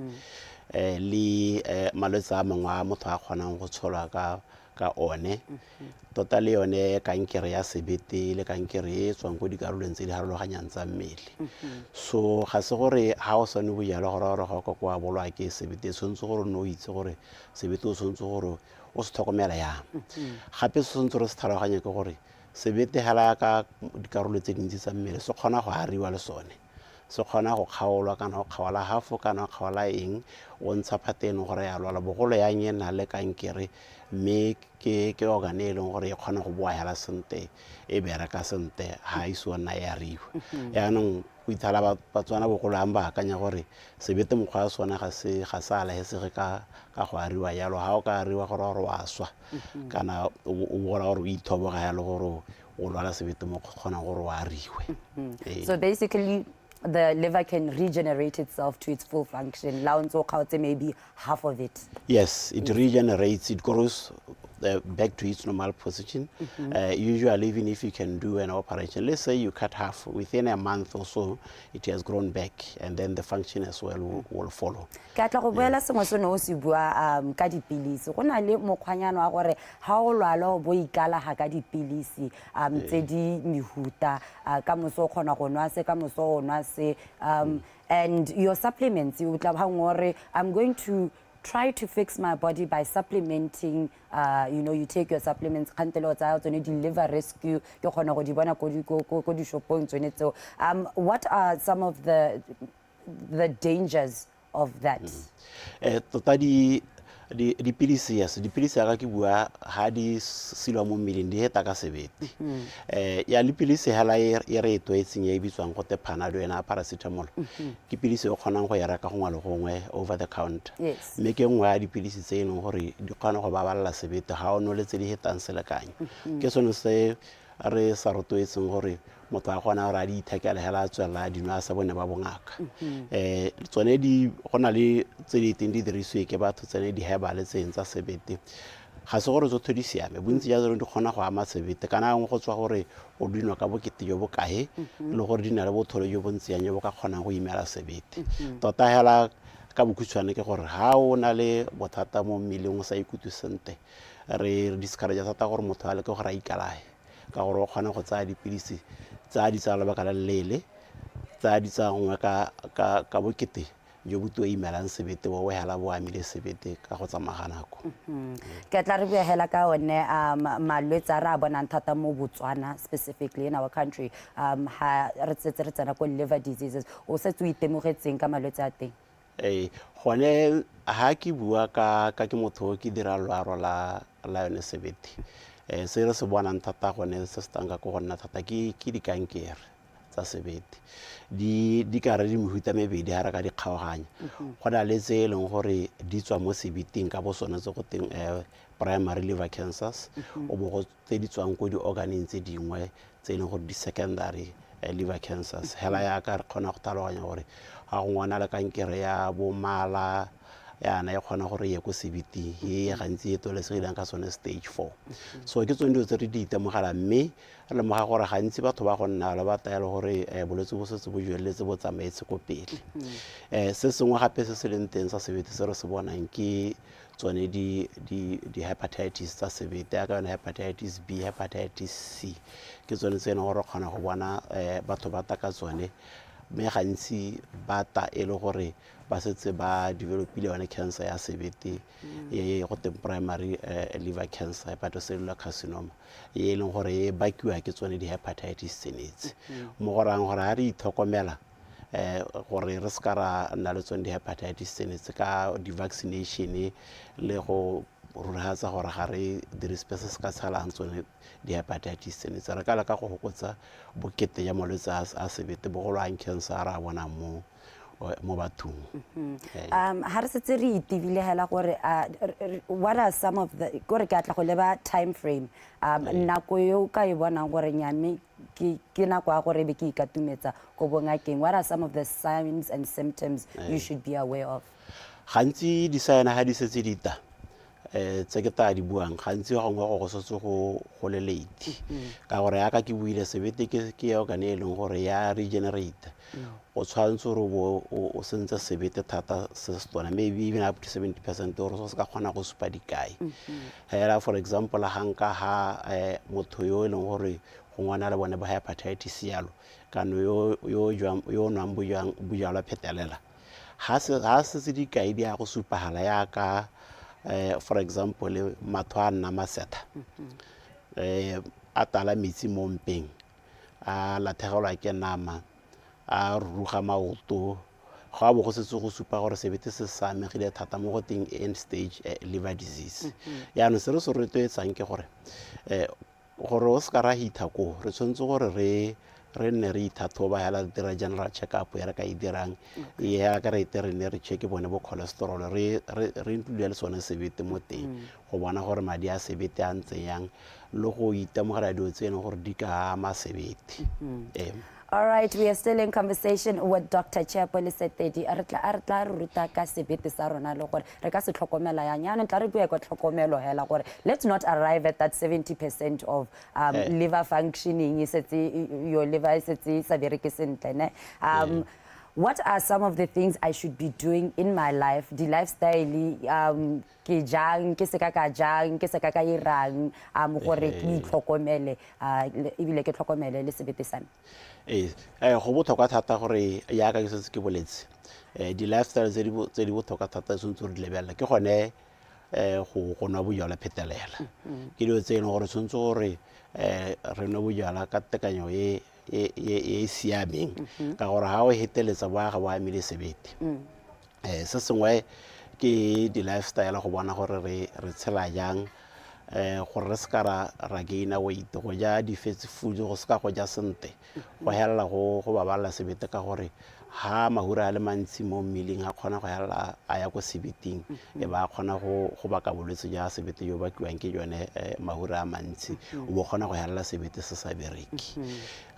le malwetse a mangwe a motho a kgonang go tsholwa ka one tota le yone kankere ya sebete le kankere e tswang ko dikarolong tse di harologanyang tsa mmele so ga se gore ha o sone bojalo gore ga go kwa bolwa ke sebete tshwanetse gore no itse gore sebete o tshwanetse gore o se tlhokomela yang gape se tshwanetse re se tlhaloganye ke gore sebete hela ka dikarolo tse dintsi tsa mmele se kgona go ariwa le sone se kgona go kgaolwa kana go kgaola hafo kana go kgaola eng o ntsha phateng gore ya lwala bogolo ya nyena le kankere mme ke organ e leng gore e kgona go boa hela sente e bereka sente ha iso nna ya riwa yaanong go ithala batswana bogolo ang ba akanya gore sebete mokgwa wa sone ga sa alahesege ka go ariwa yalo ha o ka ariwa gore wa swa kana o bona gore o ithoboga yalo gore o lwala sebete mo kgona gore wa ariwe so basically the liver can regenerate itself to its full function. Maybe half of it. Yes, it regenerates. It grows back to its normal position. Usually, even if you can do an operation, let's say you cut half, within a month or so, it has grown back, and then the function as well will follow. Ka tla go boela sengwe se no se bua ka dipilisi go na le mokgwanyana wa gore ha o lwala bo ikala ha ka dipilisi tse di mehuta ka moso khona go nwa se ka moso o nwa se and your supplements you tla ba ngore I'm going to try to fix my body by supplementing you take your supplements kantelo tsa tsone di liver rescue ke khona go di bona go di shopong tsone tseo what are some of the dangers of that tota dipilisi yes dipilisi ga ke bua ha di silwa mo mmeleng di heta ka sebete ya dipilisi hala e re etoetseng e bitswang go te panado ena paracetamol ke pilisi o kgonang go yara ka gongwa le gongwe over the counter mme ke ngwe ya dipilisi tse eno gore di kgona go baballa sebete ha o no le tse di hetang selekanyo ke sone se re sa rotoetseng gore motho a gona gore a di ithekela hela tswela dino a sa bone ba bongaka tsone di gona le tse di teng di diriswe ke batho tsene di herbal tse tsa sebete ga se gore tsotlhe di siame bontsi ja tsone di kgona go ama sebete kana ngwe go tswa gore o dinwa ka bokete jo bokae le gore di na le botholo jo bontsiang jo bo ka kgona go imela sebete tota hela ka bokhutshwane ke gore ha o na le bothata mo mmeleng o sa ikutlwe sente re discourage thata gore motho a le ke gore a ikalae ka gore o kgona go tsaya dipilisi tsa di tsa lebaka la lele tsa di tsa ngwe ka bokete jo butu imelang sebete bo hela bo amile sebete ka go tsamagana nako ke tla re bua hela ka one malwetse a ra bona thata mo Botswana specifically in our country ha re tsetse re tsena ko liver diseases o se tsu itemogetseng ka malwetse a teng gone ha ke bua ka ke motho ke dira lwaro la yone sebete se re se bonang thata gone se stanga go gonna thata ke di kankere tsa sebete di ka re di mehuta mebedi ha ra ka di kgaoganya go na le tse leng gore di tswa mo sebeteng ka bo sone tse go teng primary liver cancers o bo go tse di tswang ko di organeng tse dingwe tse leng gore di secondary liver cancers hela ya ka re kgona go tlhaloganya gore ga go ngwana le kankere ya bo mala yana e kgona gore ye ko sebete ye gantsi e tolesegileng ka sone stage 4 so ke tsone dilo tse re di itemogela mme re lemoga gore gantsi batho ba go nna le ba taele gore bolwetse bo setse bo jeletse bo tsamaetse ko pele se sengwe gape se se leng teng sa sebete se re se bonang ke tsone di hepatitis tsa sebete ya ka yone hepatitis B hepatitis C ke tsone tse e leng gore kgona go bona batho ba ta ka tsone mme gantsi ba ta e le gore ba setse ba developile yone cancer ya sebete e go teng primary liver cancer hepatocellular carcinoma e leng gore e bakiwa ke tsone di hepatitis tsenetse mo go rang gore ga re itlhokomela gore re ska ra nna le tsone di hepatitis tsenetse ka di-vaccination le go ruragatsa gore ga re dirispe se se ka tshalang tsone di-hepatitis tsenetse re ka leka go gokotsa bokete ya malwetse a sebete bogolwang cancer a bonang mo bathong ha re setse re itebile hela gore what are some of the gore ke atla go leba time frame nako yo ka e bonang gore nyame ke nako ya gore be ke ikatumetsa go bongakeng what are some of the signs and symptoms you should be aware of gantsi di sign ha di setse di ta tse ke ta di buang gantsi gongwe go setse go le late ka gore ya ka ke buile sebete ke ya organ e leng gore ya regenerate o tshwantse gore o sentse sebete thata se se tona maybe even up to 70% gore se ka kgona go supa dikai hela for example ga nka ha motho yo e leng gore go ngwana le bone ba hepatitis yalo kana yo nwang bojalwa phetelela ha se dikai di ya go supagala ya ka for example matho a nna masetha a tala metsi mo mpeng a lathegelwa ke nama a ruga maoto ga bo go setse go supa gore sebete se sa amegile thata mo go teng end stage liver disease yaanong se re se rotloetsang ke gore o se ka ra hitha ko re tshwanetse gore re nne re ithathoba hela dira general check-up ya re ka e dirang ya ka re ite re ne re check bone bo cholesterol re include le sone sebete mo teng go bona gore madi a sebete a ntse yang le go itemogela dilo tse e leng gore di ka ama sebete All right, we are still in conversation with Dr. Chepole Setedi. Artla ruta ka sebete sa rona le gore re ka se tlhokomela yang yana tla re bua ka tlhokomelo hela gore let's not arrive at that 70% of liver functioning your liver is sa bereke sentle ne what are some of the things I should be doing in my life the lifestyle ke jang ke se ka jang ke se ka irang gore ke itlhokomele ebile ke tlhokomele le sebete sana go botlhokwa thata gore ya ka ke setse ke boletse di lifestyle tse di botlhokwa thata se ntse re lebelela ke gone go nwa bojalwa phetelela ke dilo tse e leng gore tshwanetse gore re nwe bojalwa ka tekanyo e siameng ka gore ga o heteletsa boaga bo amile sebete se sengwe ke di lifestyle go bona gore re tshela jang gore re se ka ra gaina weight go ja di-fatty food go se ka go ja sente go helela go baballa sebete ka gore ha mahura a le mantsi mo mmeleng a kgona go helela a ya ko sebeting e ba kgona go baka bolwetse ja sebete yo bakiwang ke jone mahura a mantsi o bo kgona go helela sebete se sa bereke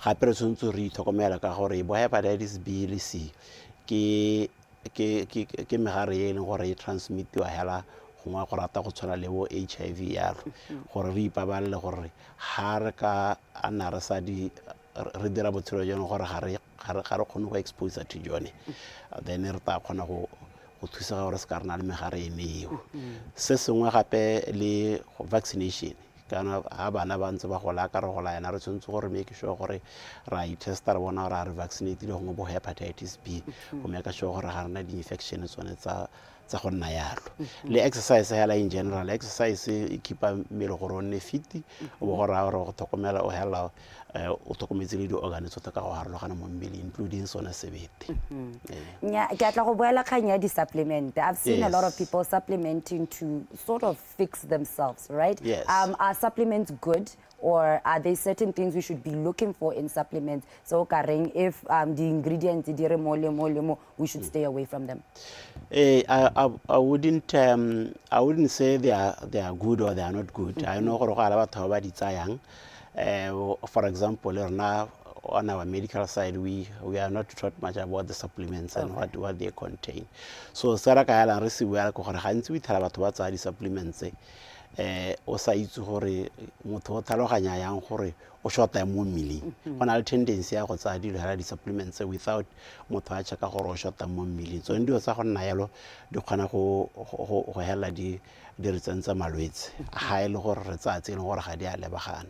gape re tshwanetse re itlhokomela ka gore bo hepatitis B le C ke megare e leng gore e transmitiwa hela gongwe go rata go tshwana le bo HIV yalo gore re ipabalele gore ha re ka ana re dira botshelo jone gore ga re kgone go expose to jone then re ta kgona go thusa gore se ka rena le megare ene eo se sengwe gape le vaccination kana ha bana ba ntse ba gola ka re gola yana re tshwanetse gore make sure gore ra itesta re bona gore a re vaccinate le gongwe bo hepatitis B go make sure gore ga rena di-infection tsone tsa go nna yalo le exercise hela in general exercise e keepa mmele gore o nne fit o bo gore a re go tlhokomela o hela o tlhokometse le di-organe tsotlhe ka go harologana mo mmele including sone sebete nya ke atla go boela kgang ya di-supplement I've seen a lot of people supplementing to sort of fix themselves right are supplements good or are there certain things we should be looking for in supplements so kareng if the ingredients di re mo we should stay away from them I wouldn't say they are good or they are not good I know gore go ala batho ba di tsayang for example rena on our medical side, we are not taught much about the supplements and what they contain. So sara ka yala re se bua go gore gantsi we thara batho ba tsa di supplements o sa itse gore motho o tlhaloganya yang gore o shota mo mmeleng go na le tendency ya go tsa dilo hala di supplements without motho a cheka gore o shota mo mmeleng so ndio tsa go nna yalo di kgona go hela di re tsentsa malwetse ga e le gore re tsa tsene gore ga di a lebagana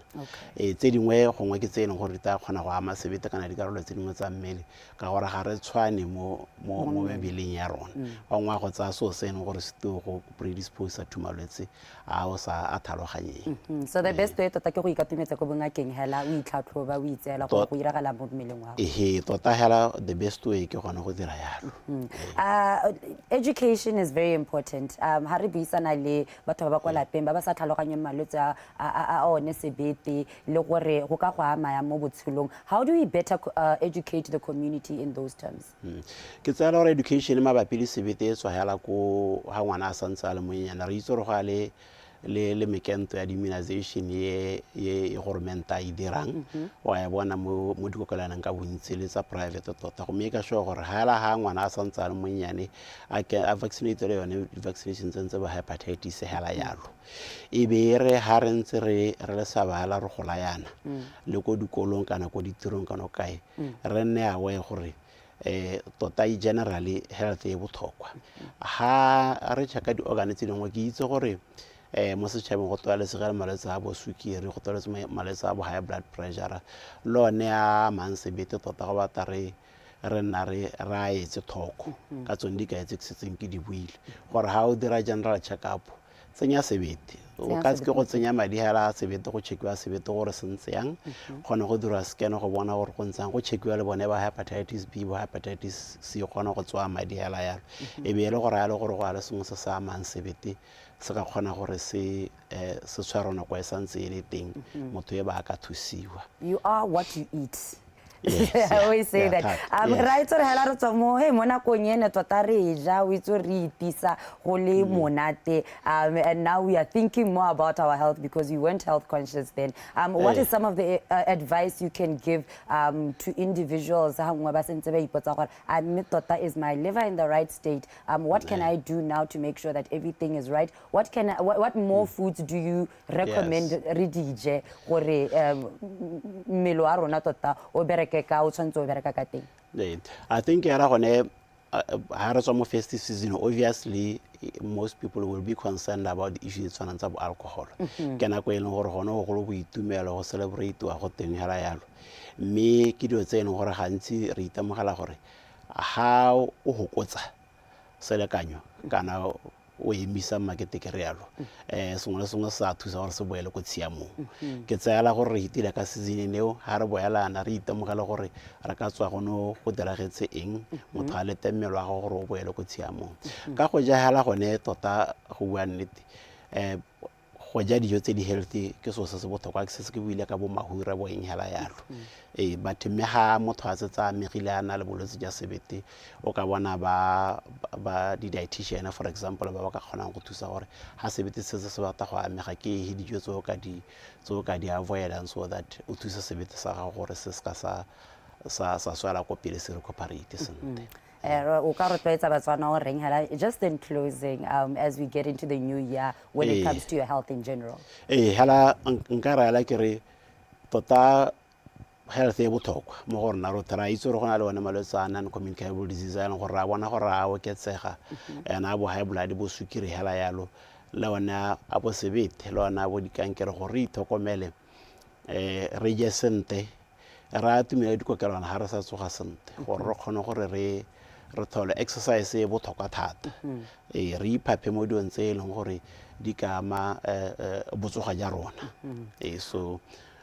tse dingwe gongwe ke tsene gore ta kgona go ama sebete kana di karolo tse dingwe tsa mmele ka gore ga re tshwane mo mebeleng ya rona wa ngwa go tsa so sene gore se to go predispose to malwetse a o sa a tlhaloganyeng. So the best way tota ke go ikatumetsa ko bongakeng hela o itlhatlhoba o itsela go iragala mo mmeleng wa go tota hela the best way ke gona go dira yalo. Education is very important. Ha re buisana le batho ba kwa lapeng ba ba sa tlhaloganyeng malwetse a one sebete le gore go ka go ama ya mo botshelong. How do we better educate the community in those terms? Ke tsaya gore education mabapi le sebete tswa hela ko ha ngwana a santsa le monyana re itse go ga le mekento ya immunization ye government e dirang wa ya bona mo dikokolanang ka bontsi le tsa private tota go make sure gore ha ngwana a santsa le monyane a vaccinate le yone vaccination tse ba hepatitis hela yalo e be re ha re ntse re le sabala re gola yana le ko dikolong kana ko ditirong kana kae re nne awe gore tota generally health e botlhokwa ha re cheka di organs dingwe ke itse gore mo setšhabeng go tlwaelesegela malwetse a bo sukiri go tlwaeletse malwetse a bo high blood pressure le one a mansebete tota go bata re nna re a etse thoko ka tsone di ka etse ke setseng ke di buile gore ha o dira general check-up tsenya sebete o ka se ke go tsenya madi hela sebete go checkiwa sebete gore se ntse yang gona go dira scan go bona gore go ntsang go checkiwa le bone ba hepatitis B ba hepatitis C gona go tswa madi hela yalo e be le gore go a le sengwe se sa mang sebete se ka kgona gore se tshwarona kwa santse e le teng motho e ba ka thusiwa. You are what you eat. Yes, I always say that. Right, so hela re tswa mo mo nakong ene tota re ja o itse re itisa go le monate and now we are thinking more about our health because we weren't health conscious then. What is some of the advice you can give to individuals ha ngwa ba sentse ba ipotsa gore tota is my liver in the right state? What can I do now to make sure that everything is right? What more foods do you recommend re dije gore mmele wa rona tota o I think festive season, obviously most people will be concerned about the issues of alcohol. Can I go celebrate to a hotel yalo. Me kido tsen gore gantsi re itemogela gore how o hokotsa selekanyo kana o emisa makete ke realo sengwe sa thusa gore se boele go tshiamo ke tsayala gore re itile ka season neo ha re boelana re itemogela gore re ka tswa go no go diragetse eng motho a le temelo ga gore o boele go tshiamo ka go jahela gone tota go bua nnete go ja dijo tse di healthy ke so se botlhokwa ke se ke buile ka bo mahura bo eng hela yalo but me ha motho a tsetsa megile ana le bolwetse ja sebete o ka bona ba di dietitian for example ba ka kgona go thusa gore ha sebete se se batla go amega ke dijo tso ka di avoid and so that o thusa sebete sa ga gore se ska sa swela ko pele se recuperate sente. Just in closing, as we get into the new year, when it comes to your health in general. Nkara la kere tota health e botlhokwa mo gore na ro tara itse re gona le one malwetse a non-communicable disease a leng gore ra bona gore a oketsega ena bo high blood bo sukiri hela yalo le ona a bo sebete le ona bo dikankere gore ithokomele re je sente ra tumela dikokelwana ha re sa tsoga sente gore re kgone gore re thole exercise e botlhokwa thata re iphaphe mo dilong tse e leng gore di ka ama botsoga ja rona so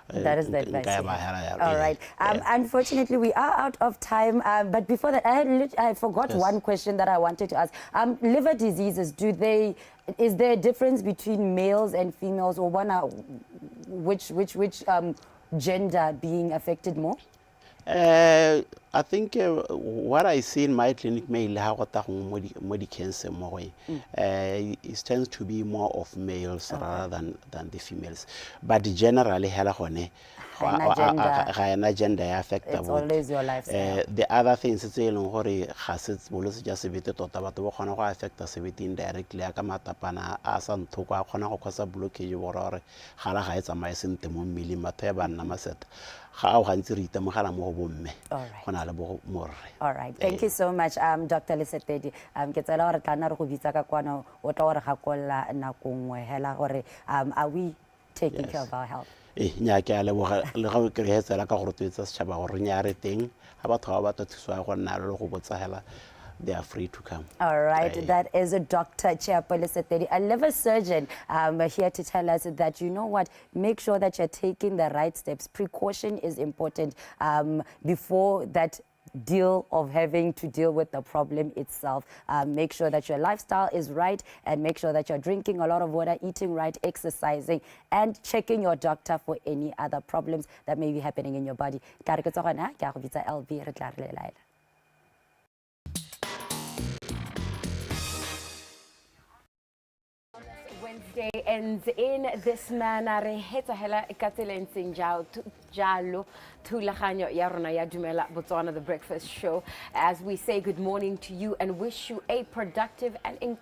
that is the advice. All right. Unfortunately, we are out of time. But before that, I forgot one question that I wanted to ask. Liver diseases, is there a difference between males and females, or which gender being affected more? I think what I see in my clinic mainly how cancer more it tends to be more of males rather than the females. But generally gender affect it's always your lifestyle. The other things it's just affect us indirectly matapana as go cause blockage All right, thank you so much, Dr. Lisetedi. Ke tsela gore tla nna re go bitsa ka kwana o tla gore gakolla nako nngwe hela gore are we taking care of our health? nya ke a leboga le ga ke re etsela ka gore tsetsa setšhaba gore nya re teng ga batho ba batla thuso ya go nna le go botsa hela they are free to come. All right, that is a Dr. Chiapole Setedi, a liver surgeon, here to tell us that, you know what, make sure that you're taking the right steps. Precaution is important before that deal of having to deal with the problem itself. Make sure that your lifestyle is right and make sure that you're drinking a lot of water, eating right, exercising, and checking your doctor for any other problems that may be happening in your body. Wednesday ends in this manner. Heta hela ikatelensing jalo thulaganyo ya rona ya Dumela Botswana, the breakfast show, as we say good morning to you and wish you a productive and an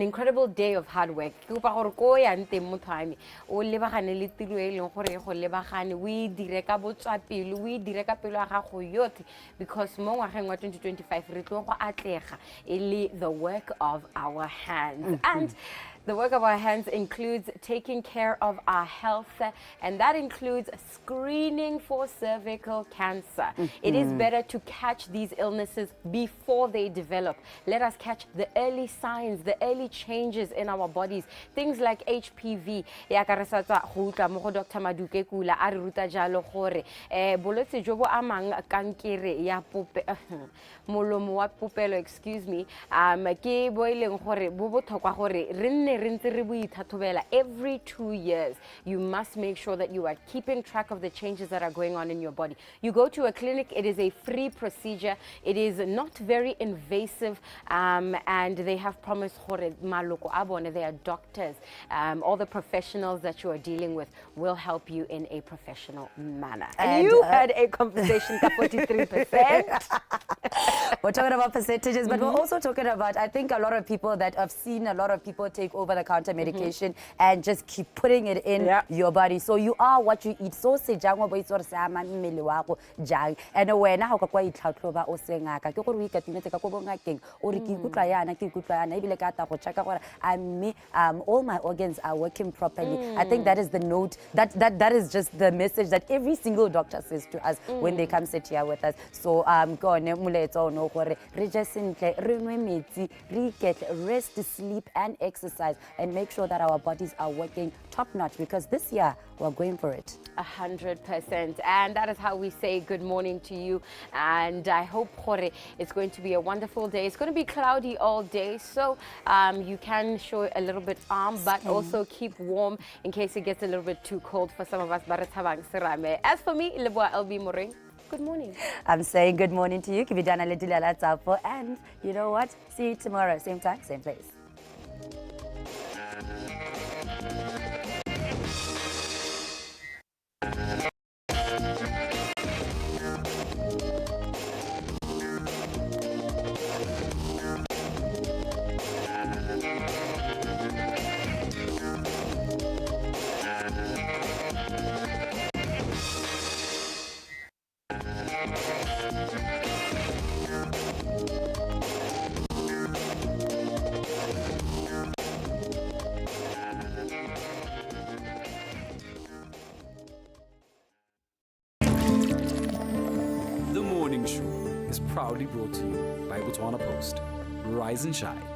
incredible day of hard work. Kupa gore ko ya nteng mothami o lebagane le tiro e leng gore go lebagane we direka botswapelo we direka pelo ya gago yotlhe because mo ngwageng wa 2025 re tlo go atlega ele the work of our hands. And the work of our hands includes taking care of our health, and that includes screening for cervical cancer. It is better to catch these illnesses before they develop. Let us catch the early signs, the early changes in our bodies. Things like HPV. Dr. Maduke Kula a re ruta jalo gore bolwetse jo bo amang kankere ya molomo wa popelo, excuse me, ke bo ileng gore bo botlhokwa gore re nne every 2 years. You must make sure that you are keeping track of the changes that are going on in your body. You go to a clinic, it is a free procedure, it is not very invasive, and they have promised maloko abone, they are doctors. All the professionals that you are dealing with will help you in a professional manner. And you had a conversation for 43%. We're talking about percentages, but we're also talking about, I think, a lot of people that have seen a lot of people take over-the-counter medication and just keep putting it in your body. So you are what you eat. So se jangwa bo itso re sa ma mmele wa go jang. And wena ha o ka kwa itlhatlhoba o se ngaka ke gore o ikatimetse ka go bongakeng o re ke ikutla yana ebile ka ta go check gore all my organs are working properly. I think that is the note, that is just the message that every single doctor says to us when they come sit here with us. So go ne muletso no gore re just ntle re nwe metsi re iketle, rest, sleep and exercise, and make sure that our bodies are working top notch, because this year we're going for it. 100%. And that is how we say good morning to you. And I hope it's going to be a wonderful day. It's going to be cloudy all day, so you can show a little bit but also keep warm in case it gets a little bit too cold for some of us. As for me, Leboa LB Moring, good morning. I'm saying good morning to you. And you know what? See you tomorrow, same time, same place. The Morning Show is proudly brought to you by Botswana Post. Rise and shine.